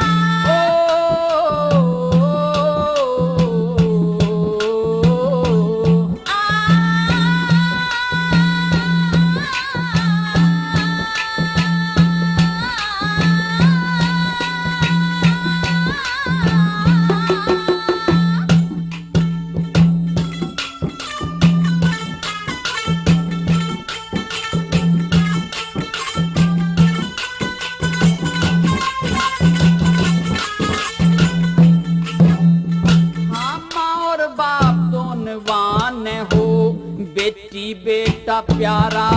B: बेटी बेटा प्यारा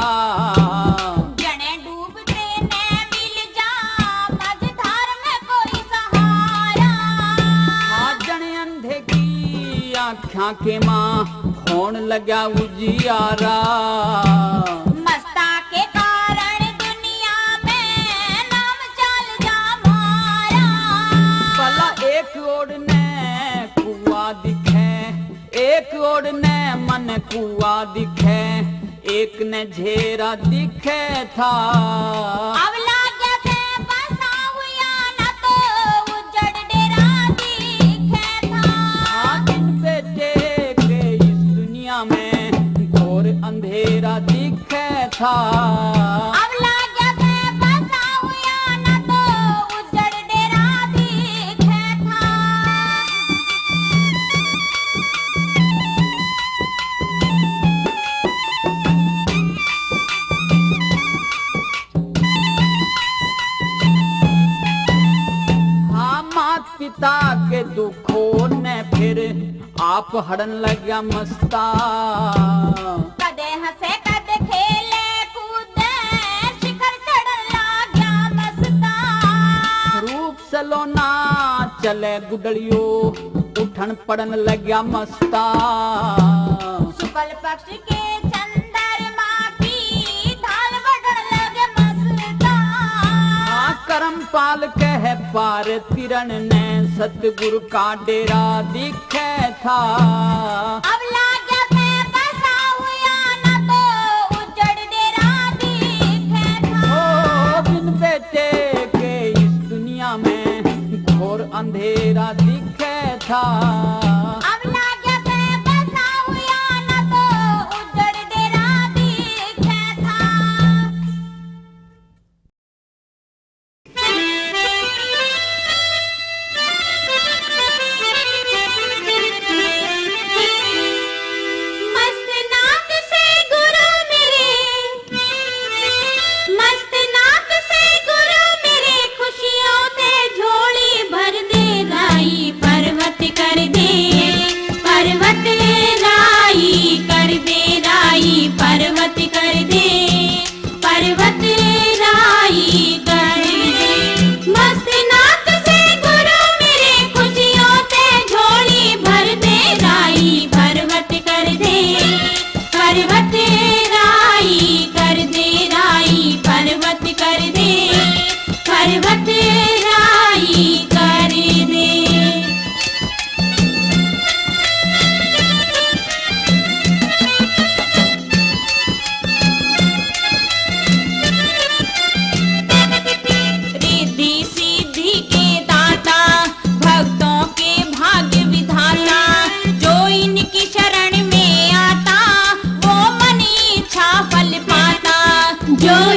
A: जने डूबते ने मिल जा मझधार में कोई सहारा।
B: हाँ जने अंधे की आँखा के माँ होन लगा उजियारा।
A: मस्ता के कारण दुनिया में नाम चल जा मारा।
B: भला एक ओर ने कुआ दिखे, एक ओर ने मन कुआ दिखे, एक ने झेरा दिखे था।
A: अब लाग्या बेबसा हुआ न तो उजड़ डेरा दिखे था।
B: हाँ दिन बेटे के इस दुनिया में घोर अंधेरा दिखे था।
A: अब लाग्या बेबसा हुआ न तो उजड़ डेरा दिखे था।
B: पिता के दुखों ने फिर आप हड़न लगा मस्ता।
A: कदे हंसे कदे खेले कूदे शिखर चढ़न लाग्या मस्ता।
B: रूप सलोना चले गुडलियो उठन पड़न लगा मस्ता।
A: शुक्ल पक्ष के चंद्रमा की ढाल बढ़न लगे मस्ता।
B: करमपाल कह पार तिरन ने सतगुरु का डेरा दिखे था।
A: अब लाग्या बेबसा हुआ न तो उजड़ डेरा दिखे था।
B: ओ बिन बेटे के इस दुनिया में घोर अंधेरा दिखे था।
A: अब लाग्या बेबसा हुआ न तो उजड़ डेरा दिखे था।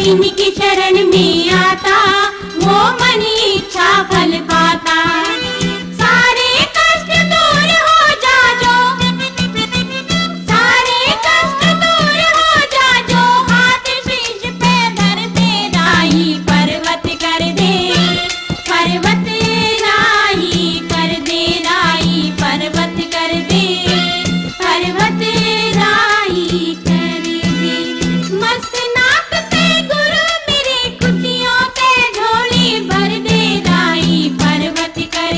A: इनकी शरण में आता वो मन इच्छा फल पाता। सारे कष्ट दूर हो जा जो, सारे कष्ट दूर हो जा जो, हाथ शीश पे धर दे राही पर्वत कर दे, पर्वत राही कर दे, राही पर्वत कर दे, पर्वत राही कर दे। मस्त नाक से गुरु मेरे खुशियों के झोली भर दे, राही पर्वत कर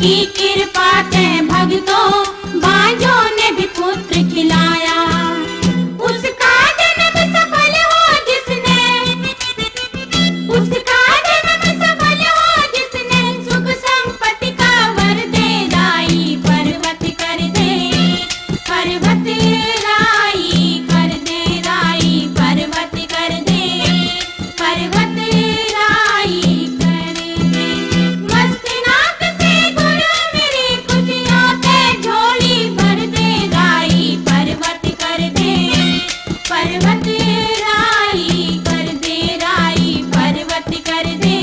A: की कृपा ते भक्तों बांझों ने भी पुत्र खिलाया। उसका जन्म सफल हो जिसने, उसका जन्म सफल हो जिसने, सुख संपत्ति का वर दे दाई पर्वत कर दे, पर्वत राई कर दे, राई पर्वत कर दे, पर्वत राई कर दे। मस्त नाक से गुरु मेरी खुशियों के झोली भर दे, राई पर्वत कर दे, पर्वत राई कर दे, राई पर्वत कर दे,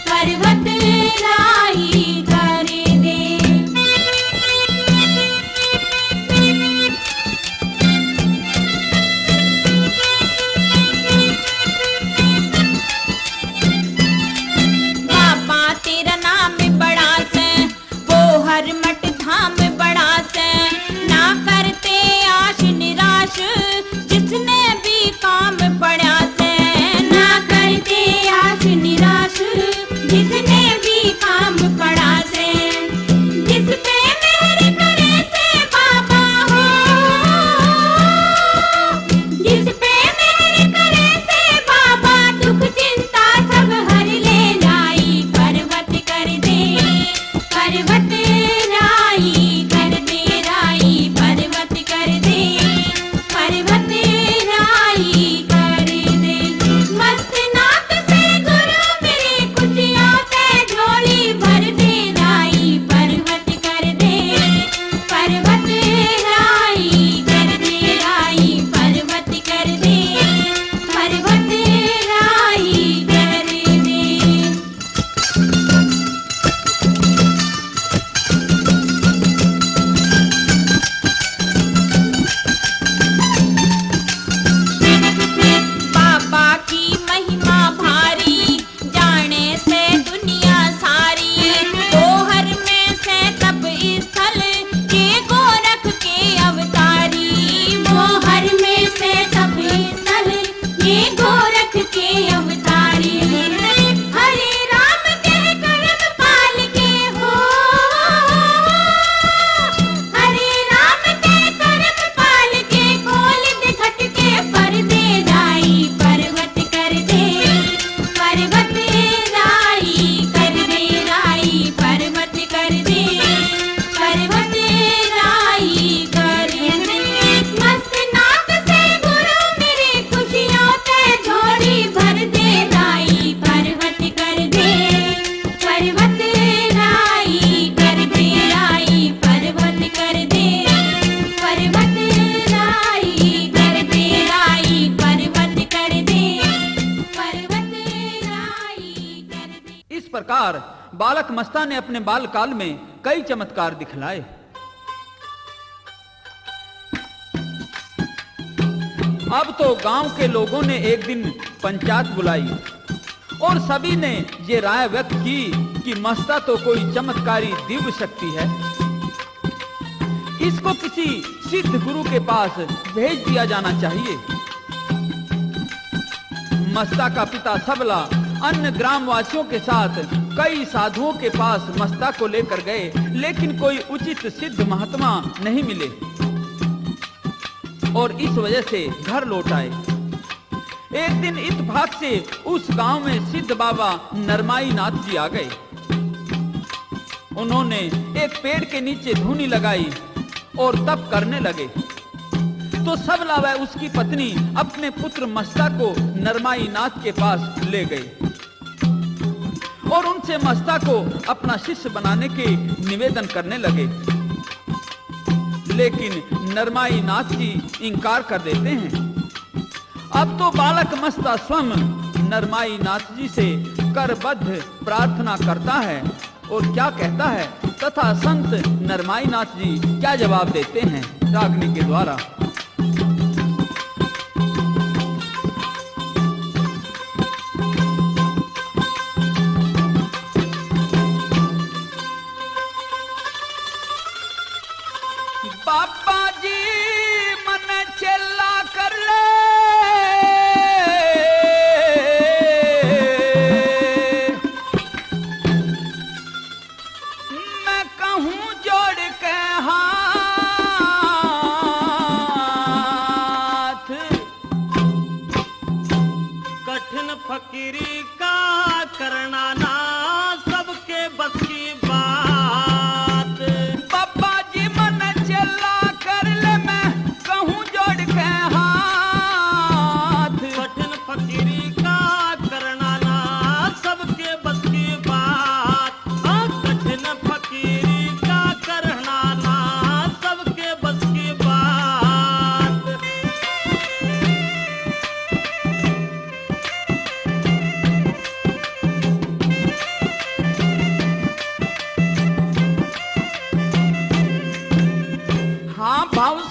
A: पर्वत राई कर दे। बाबा तेरा नाम बड़ा से, वो हर मठ धाम बड़ा से, ना करते आश निराश जिसने भी काम पड़ा से, ना करते आश निराश जिसने भी काम पड़ा से, जिस पे मेहर करे से बाबा हो, जिस पे मेहर करे से बाबा, दुख चिंता सब हर ले जाई पर्वत कर दे, पर्वत राई कर दे, राई पर्वत कर दे, पर्वत राई कर दे। मस्त नाक से गुरु मेरी खुशियों के झोली भर दे, राई पर्वत कर दे, पर्वत राई कर दे, राई पर्वत कर दे, पर्वत राई कर दे। बाबा की महिमा भारी जाने से दुनिया सारी, गोहर में से तप स्थल के गोरख के अवतारी, गोहर में से तप स्थल के गोरख के अवतारी। हरे राम कह करम पाल के हो, हरे राम कह करम पाल के, खोल दे घट के पर्दे, राई पर्वत कर दे, पर्वत राई कर दे, राई पर्वत कर दे, पर्वत राई कर दे। मस्त नाक से गुरु मेरी खुशियों के झोली भर दे, राई पर्वत कर दे, पर्वत राई कर दे, राई पर्वत कर दे, पर्वत राई कर दे, राई पर्वत कर दे, पर्वत राई कर दे।
B: इस प्रकार बालक मस्ता ने अपने बाल काल में कई चमत्कार दिखलाए। अब तो गांव के लोगों ने एक दिन पंचायत बुलाई और सभी ने ये राय व्यक्त की कि मस्ता तो कोई चमत्कारी दिव्य शक्ति है, इसको किसी सिद्ध गुरु के पास भेज दिया जाना चाहिए। मस्ता का पिता सबला अन्य ग्रामवासियों के साथ कई साधुओं के पास मस्ता को लेकर गए, लेकिन कोई उचित सिद्ध महात्मा नहीं मिले और इस वजह से घर लौट आए। एक दिन इत्तेफाक से उस गांव में सिद्ध बाबा नरमाई नाथ जी आ गए। उन्होंने एक पेड़ के नीचे धूनी लगाई और तप करने लगे। तो सबला व उसकी पत्नी अपने पुत्र मस्ता को नरमाई नाथ के पास ले गए और उनसे मस्ता को अपना शिष्य बनाने के निवेदन करने लगे, लेकिन नरमाई नाथ जी इनकार कर देते हैं। अब तो बालक मस्ता स्वयं नरमाई नाथ जी से करबद्ध प्रार्थना करता है और क्या कहता है तथा संत नरमाई नाथ जी क्या जवाब देते हैं रागनी के द्वारा। बाबा जी मन चेला कर ले, मैं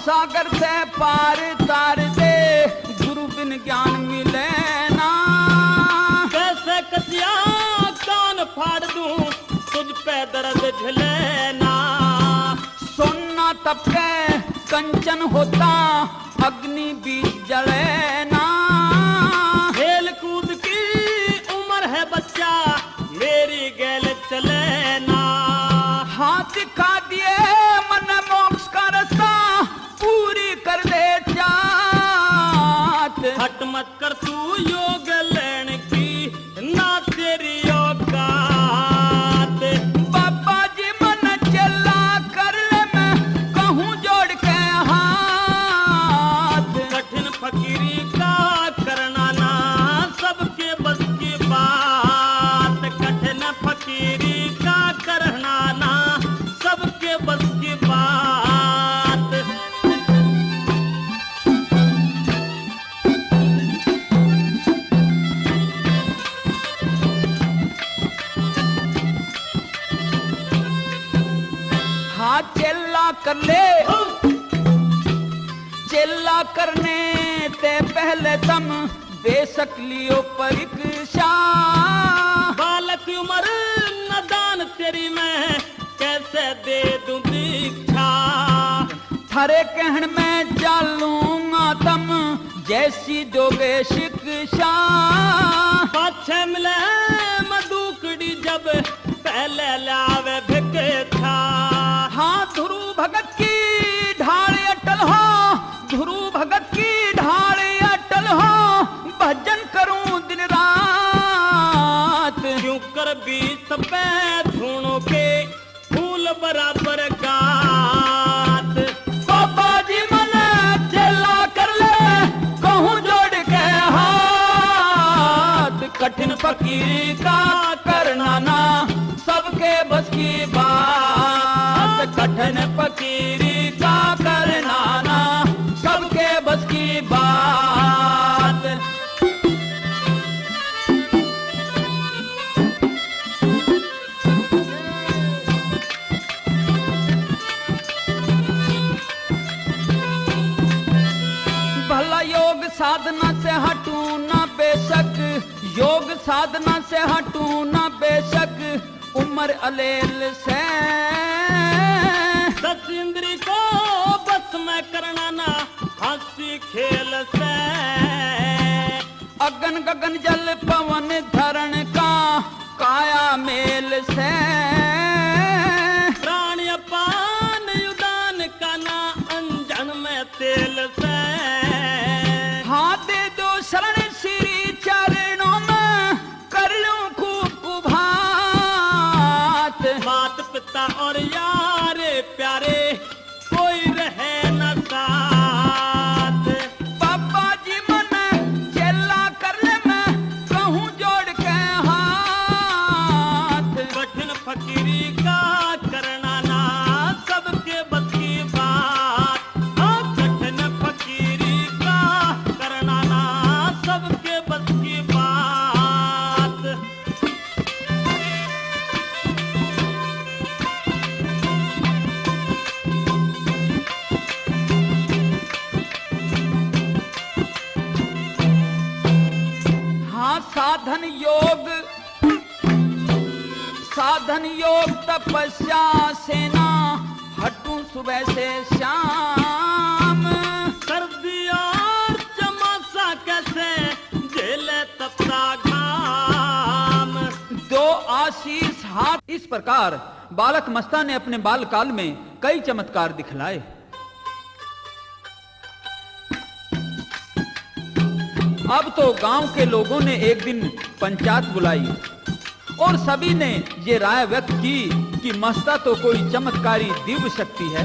B: सागर से पार तार दे, गुरु बिन ज्ञान मिले ना।
H: कैसे कसिया कान फाड़ दूं, तुझ पे दर्द झेले ना।
B: सोना तपके कंचन होता, अग्नि बीच जले ना।
H: खेल कूद की उम्र है बच्चा, मेरी गैल चले ना।
B: हाथ दिखा दिए मन मोक्ष का रास्ता, पूरी कर दे चाहत।
H: हट मत कर तू योग लेने की, ना तेरी औकात।
B: बाबा जी मन चला कर ले, मैं कहूँ जोड़ के हाथ।
H: कठिन फकीरी का करना ना, सबके बस की बात। कठिन फकीरी का करना ना, सबके बस की बात।
B: हाँ चेला कर ले, चेला करने ते पहले तम बेशक लियो परीक्षा।
H: बालक उम्र नदान तेरी मैं, कैसे दे दूं दीक्षा।
B: थारे कहन में चालूंगा तम, जैसी दोगे शिक्षा।
H: पाछे मिले मधुकड़ी जब, पहले लावे भिक्षा।
B: हाँ ध्रुव भगत की ढाल अटल हो, ध्रुव भगत की ढाल अटल हो, भजन करूं दिन रात।
H: क्यों कर बीच पे धूणों के, फूल बराबर गात।
B: बाबा जी मन चेला कर ले, कहूँ जोड़ के हाथ। कठिन फकीरी का करना ना, सबके बस की बात। कठिन फकीरी का करना ना, सबके बस की बात। भला योग साधना से हटूं ना बेशक, योग साधना से हटूं ना बेशक, उम्र अलेल से।
H: दस इंद्री को बस में करना ना, हंसी खेल से।
B: अगन गगन जल पवन धरण का, काया मेल से।
H: प्राण अपान युदान का ना, अंजन में तेल से।
B: हाथ दे दो शरण श्री चरणों में, कर लूं खूब कुभात।
H: मात पिता और यारे प्यारे, कोई रहे न साथ।
B: बाबा जी मन चेला कर ले, मैं कहूँ जोड़ के हाथ।
H: कठिन फकीरी का करना ना, सबके बस की बात। हाँ, कठिन फकीरी का करना ना, सबके बस की बात।
B: हाँ साधन योग तपस्या से ना, हटूं सुबह से शाम।
H: सर्दी और चमासा कैसे, झेले तपता घाम।
B: दो आशीष हाथ। इस प्रकार बालक मस्ता ने अपने बाल काल में कई चमत्कार दिखलाए। अब तो गांव के लोगों ने एक दिन पंचायत बुलाई और सभी ने ये राय व्यक्त की कि मस्ता तो कोई चमत्कारी दिव्य शक्ति है,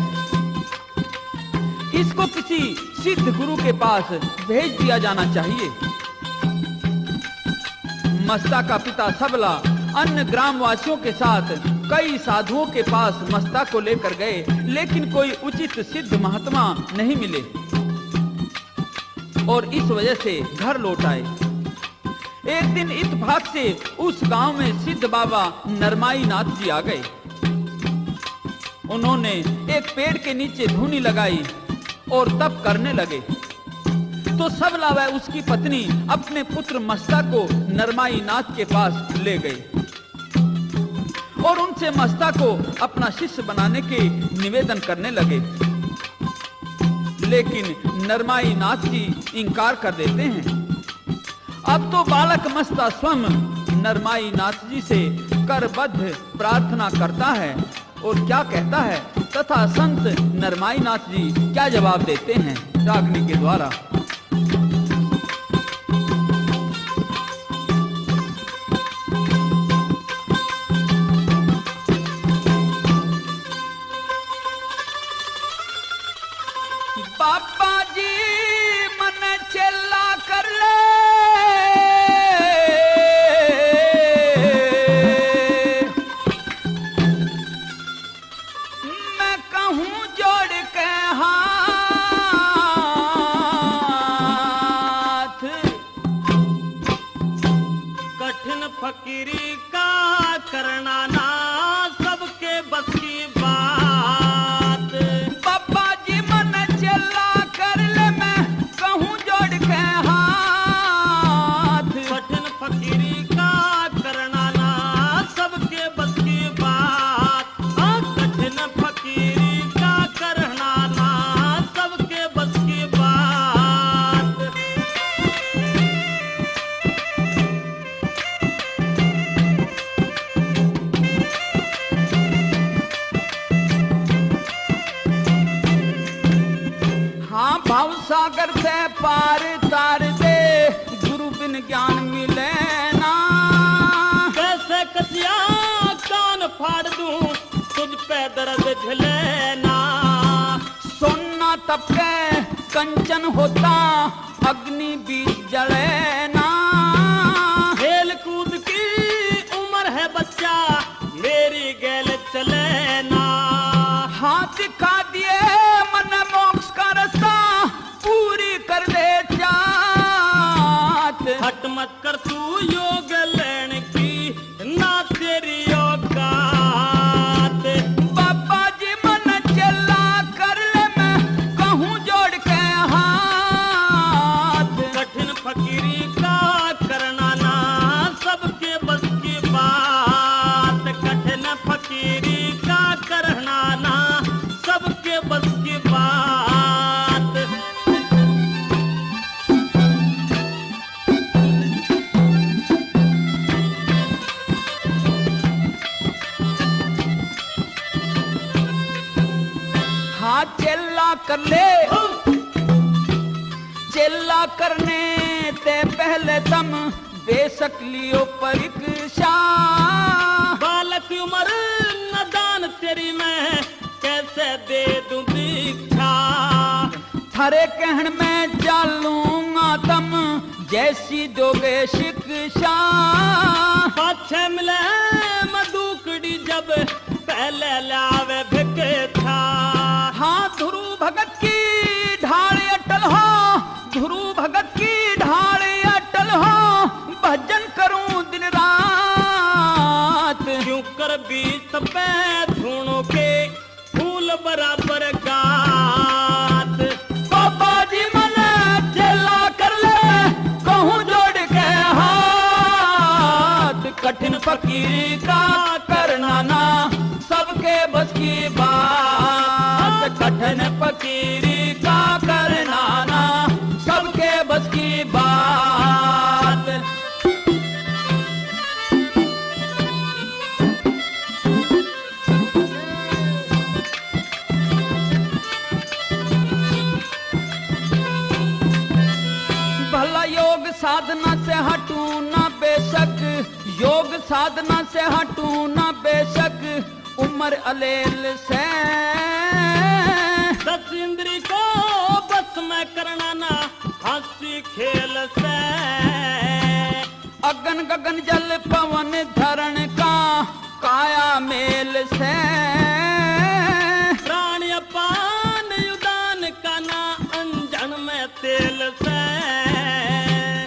B: इसको किसी सिद्ध गुरु के पास भेज दिया जाना चाहिए। मस्ता का पिता सबला अन्य ग्रामवासियों के साथ कई साधुओं के पास मस्ता को लेकर गए, लेकिन कोई उचित सिद्ध महात्मा नहीं मिले और इस वजह से घर लौट आए। एक दिन इत्तेफाक से उस गांव में सिद्ध बाबा नरमाई नाथ जी आ गए। उन्होंने एक पेड़ के नीचे धूनी लगाई और तप करने लगे। तो सब लावे उसकी पत्नी अपने पुत्र मस्ता को नरमाई नाथ के पास ले गए और उनसे मस्ता को अपना शिष्य बनाने के निवेदन करने लगे। लेकिन नरमाई नाथ जी इनकार कर देते हैं। अब तो बालक मस्ता स्वयं नरमाई नाथ जी से करबद्ध प्रार्थना करता है और क्या कहता है तथा संत नरमाई नाथ जी क्या जवाब देते हैं रागनी के द्वारा। बाबा जी मन चेला कर ले, मैं कहूँ जोड़ के हाथ,
H: कठिन फकीरी का करना ना सबके बस की बात।
B: बाबा जी मन चेला कर ले, मैं कहूँ जोड़ के हाथ,
H: कठिन फकीरी का करना ना सबके बस की बात। हाँ, कठिन फकीरी का करना ना सबके बस की बात।
B: हाँ भाव सागर से पार तार दे, गुरु बिन ज्ञान मिले ना।
H: कैसे कसिया कान फाड़ दूं, तुझ पे दर्द झले ना।
B: सोना तपके कंचन होता, अग्नि बीच जले ना।
H: खेल कूद की उम्र है बच्चा, मेरी गैल चले ना।
B: हाथ दिखा दिए मन मोक्ष का रास्ता, पूरी कर दे चाहत।
H: हट मत कर तू योग लेने की, ना तेरी औकात।
B: बाबा जी मन चला कर ले, मैं कहूँ जोड़ के हाथ,
H: कठिन फकीरी का करना ना सबके बस की बात। कठिन फकीरी का करना ना सबके बस की बात।
B: हाँ चेला कर ले, चेला करने ते पहले तम बेशक लियो परीक्षा।
H: बालक उम्र नदान तेरी मैं कैसे दे दूं दीक्षा।
B: थारे कहन में चालूंगा तम, जैसी दोगे शिक्षा।
H: पाछे मिले मधुकड़ी जब पहले लावे भिक्षा।
B: हाँ ध्रुव भगत की ढाल अटल हो, ध्रुव भगत की ढाल अटल हो, भजन करूं दिन रात।
H: क्यों कर बीच पे धूणों के फूल बराबर गात।
B: बाबा जी मन चला कर ले, कहूँ जोड़ के हाथ, कठिन फकीरी का करना ना सबके बस की बात। कठिन फकीरी का करना ना सबके बस की बात। भला योग साधना से हटूं ना बेशक, योग साधना से हटूं ना बेशक, उम्र अलेल से।
H: दस इंद्री को बस में करना ना हंसी खेल से।
B: अगन गगन जल पवन धरण का काया मेल से।
H: प्राण अपान युदान का ना अंजन में तेल से।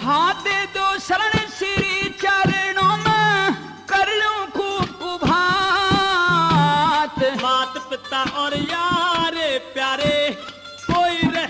B: हाँ दे दो शरण श्री चरणों में, कर लूं खूब कुभात।
H: मात पिता और यारे प्यारे कोई रह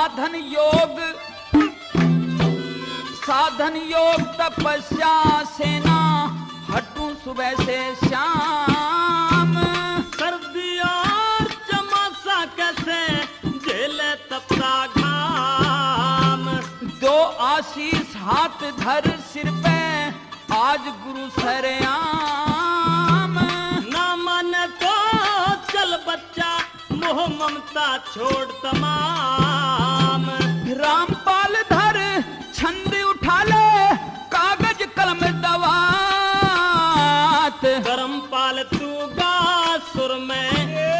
B: साधन योग तपस्या सेना हटूं सुबह से शाम।
H: सर्दी और चमासा कैसे झेले तपता घाम।
B: दो आशीष हाथ धर सिर पे आज गुरु सरेआम।
H: ना माने तो चल बच्चा मोह ममता छोड़ तमाम।
B: रामपाल धर छंद उठा ले कागज कलम दवात।
H: करमपाल तू गा सुर में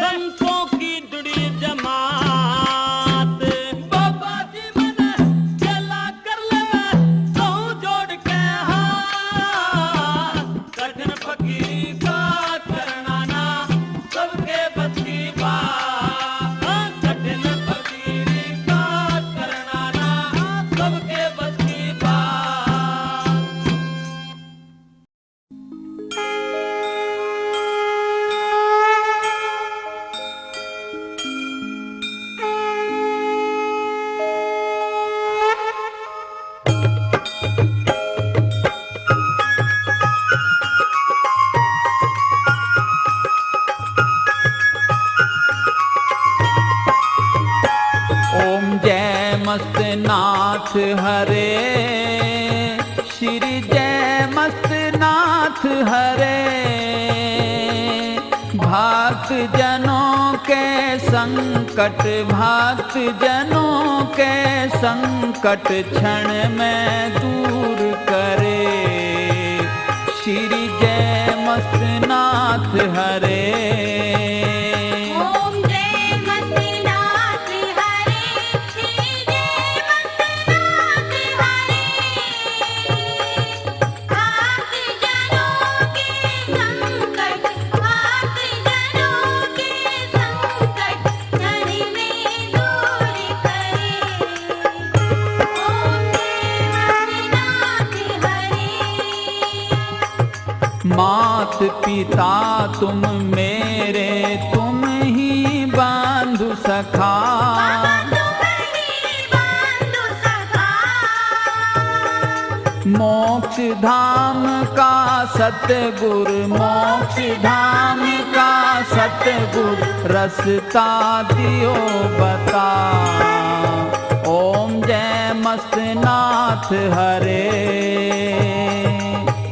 H: संतों की जुड़ी जमात। बाबा जी मन चला कर ले तो जोड़ के हाथ। कठिन फकीरी का करना ना सबके बस की बात। कठिन फकीरी का करना ना सबके बस की बात।
B: ओम जय मस्त नाथ हरे श्री जय मस्त नाथ हरे। भक्त जनों के संकट भक्त जनों के संकट क्षण में दूर करे। श्री जय मस्त नाथ हरे।
A: ओम जय मस्तनाथ हरे श्री जय मस्तनाथ हरे। भक्त जनों के संकट भक्त जनों के संकट क्षण में दूर करे। ओम जय मस्तनाथ हरे।
B: मात पिता तुम मेरे तुम ही बांधु सखा। मोक्ष धाम का सतगुरु मोक्ष धाम का सतगुरु रसता दियो बता। ओम जय मस्त नाथ हरे।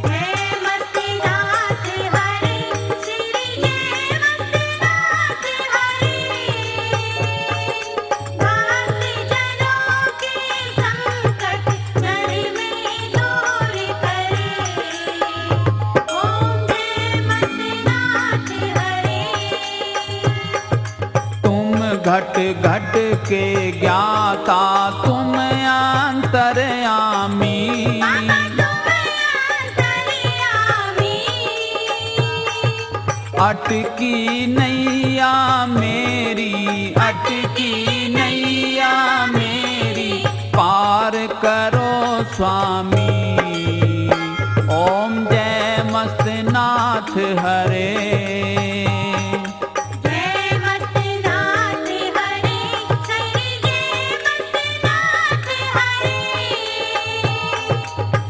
A: जय मस्तनाथ हरे श्री जय मस्तनाथ हरे। भक्त जनों के संकट क्षण में दूर करे। ओम जय मस्तनाथ हरे।
B: तुम घट घट के ज्ञाता तुम अंतर्यामी। अटकी नैया मेरी अटकी नैया मेरी पार करो स्वामी। ओम जय मस्त नाथ हरे।
A: जय मस्तनाथ हरे श्री जय मस्तनाथ हरे।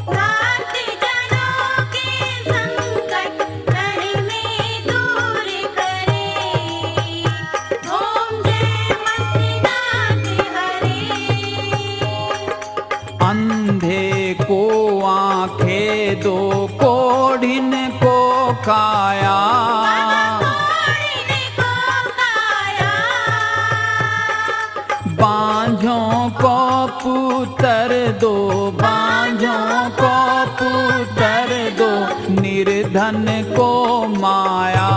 A: भक्त जनों के संकट क्षण में दूर करे। ओम जय मस्तनाथ हरे।
B: अंधे को आंखें दो कोढ़िन को काया। बांझों को पुत्र दो बांझों को पुत्र दो निर्धन को माया।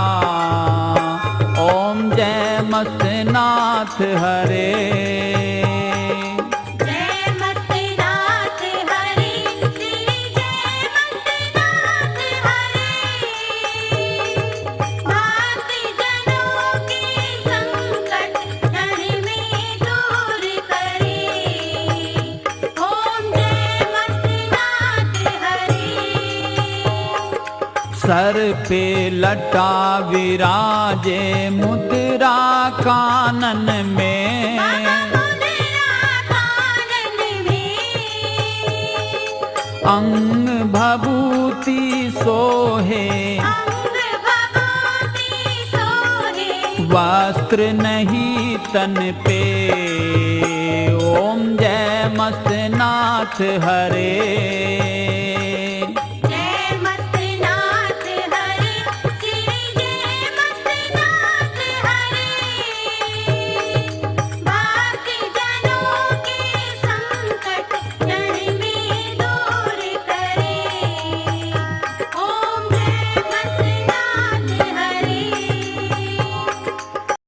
B: ओम जय मस्त नाथ हरे।
A: जय मस्तनाथ हरे श्री जय मस्तनाथ हरे। भक्त जनों के संकट क्षण में दूर करे। ओम जय मस्तनाथ हरे।
B: सर पे लटा विराजे मुद्रा कानन में।
A: मुद्रा
B: अंग भभूति सोहे
A: अंग भभूति सोहे
B: वस्त्र नहीं तन पे ओम जय मस्तनाथ हरे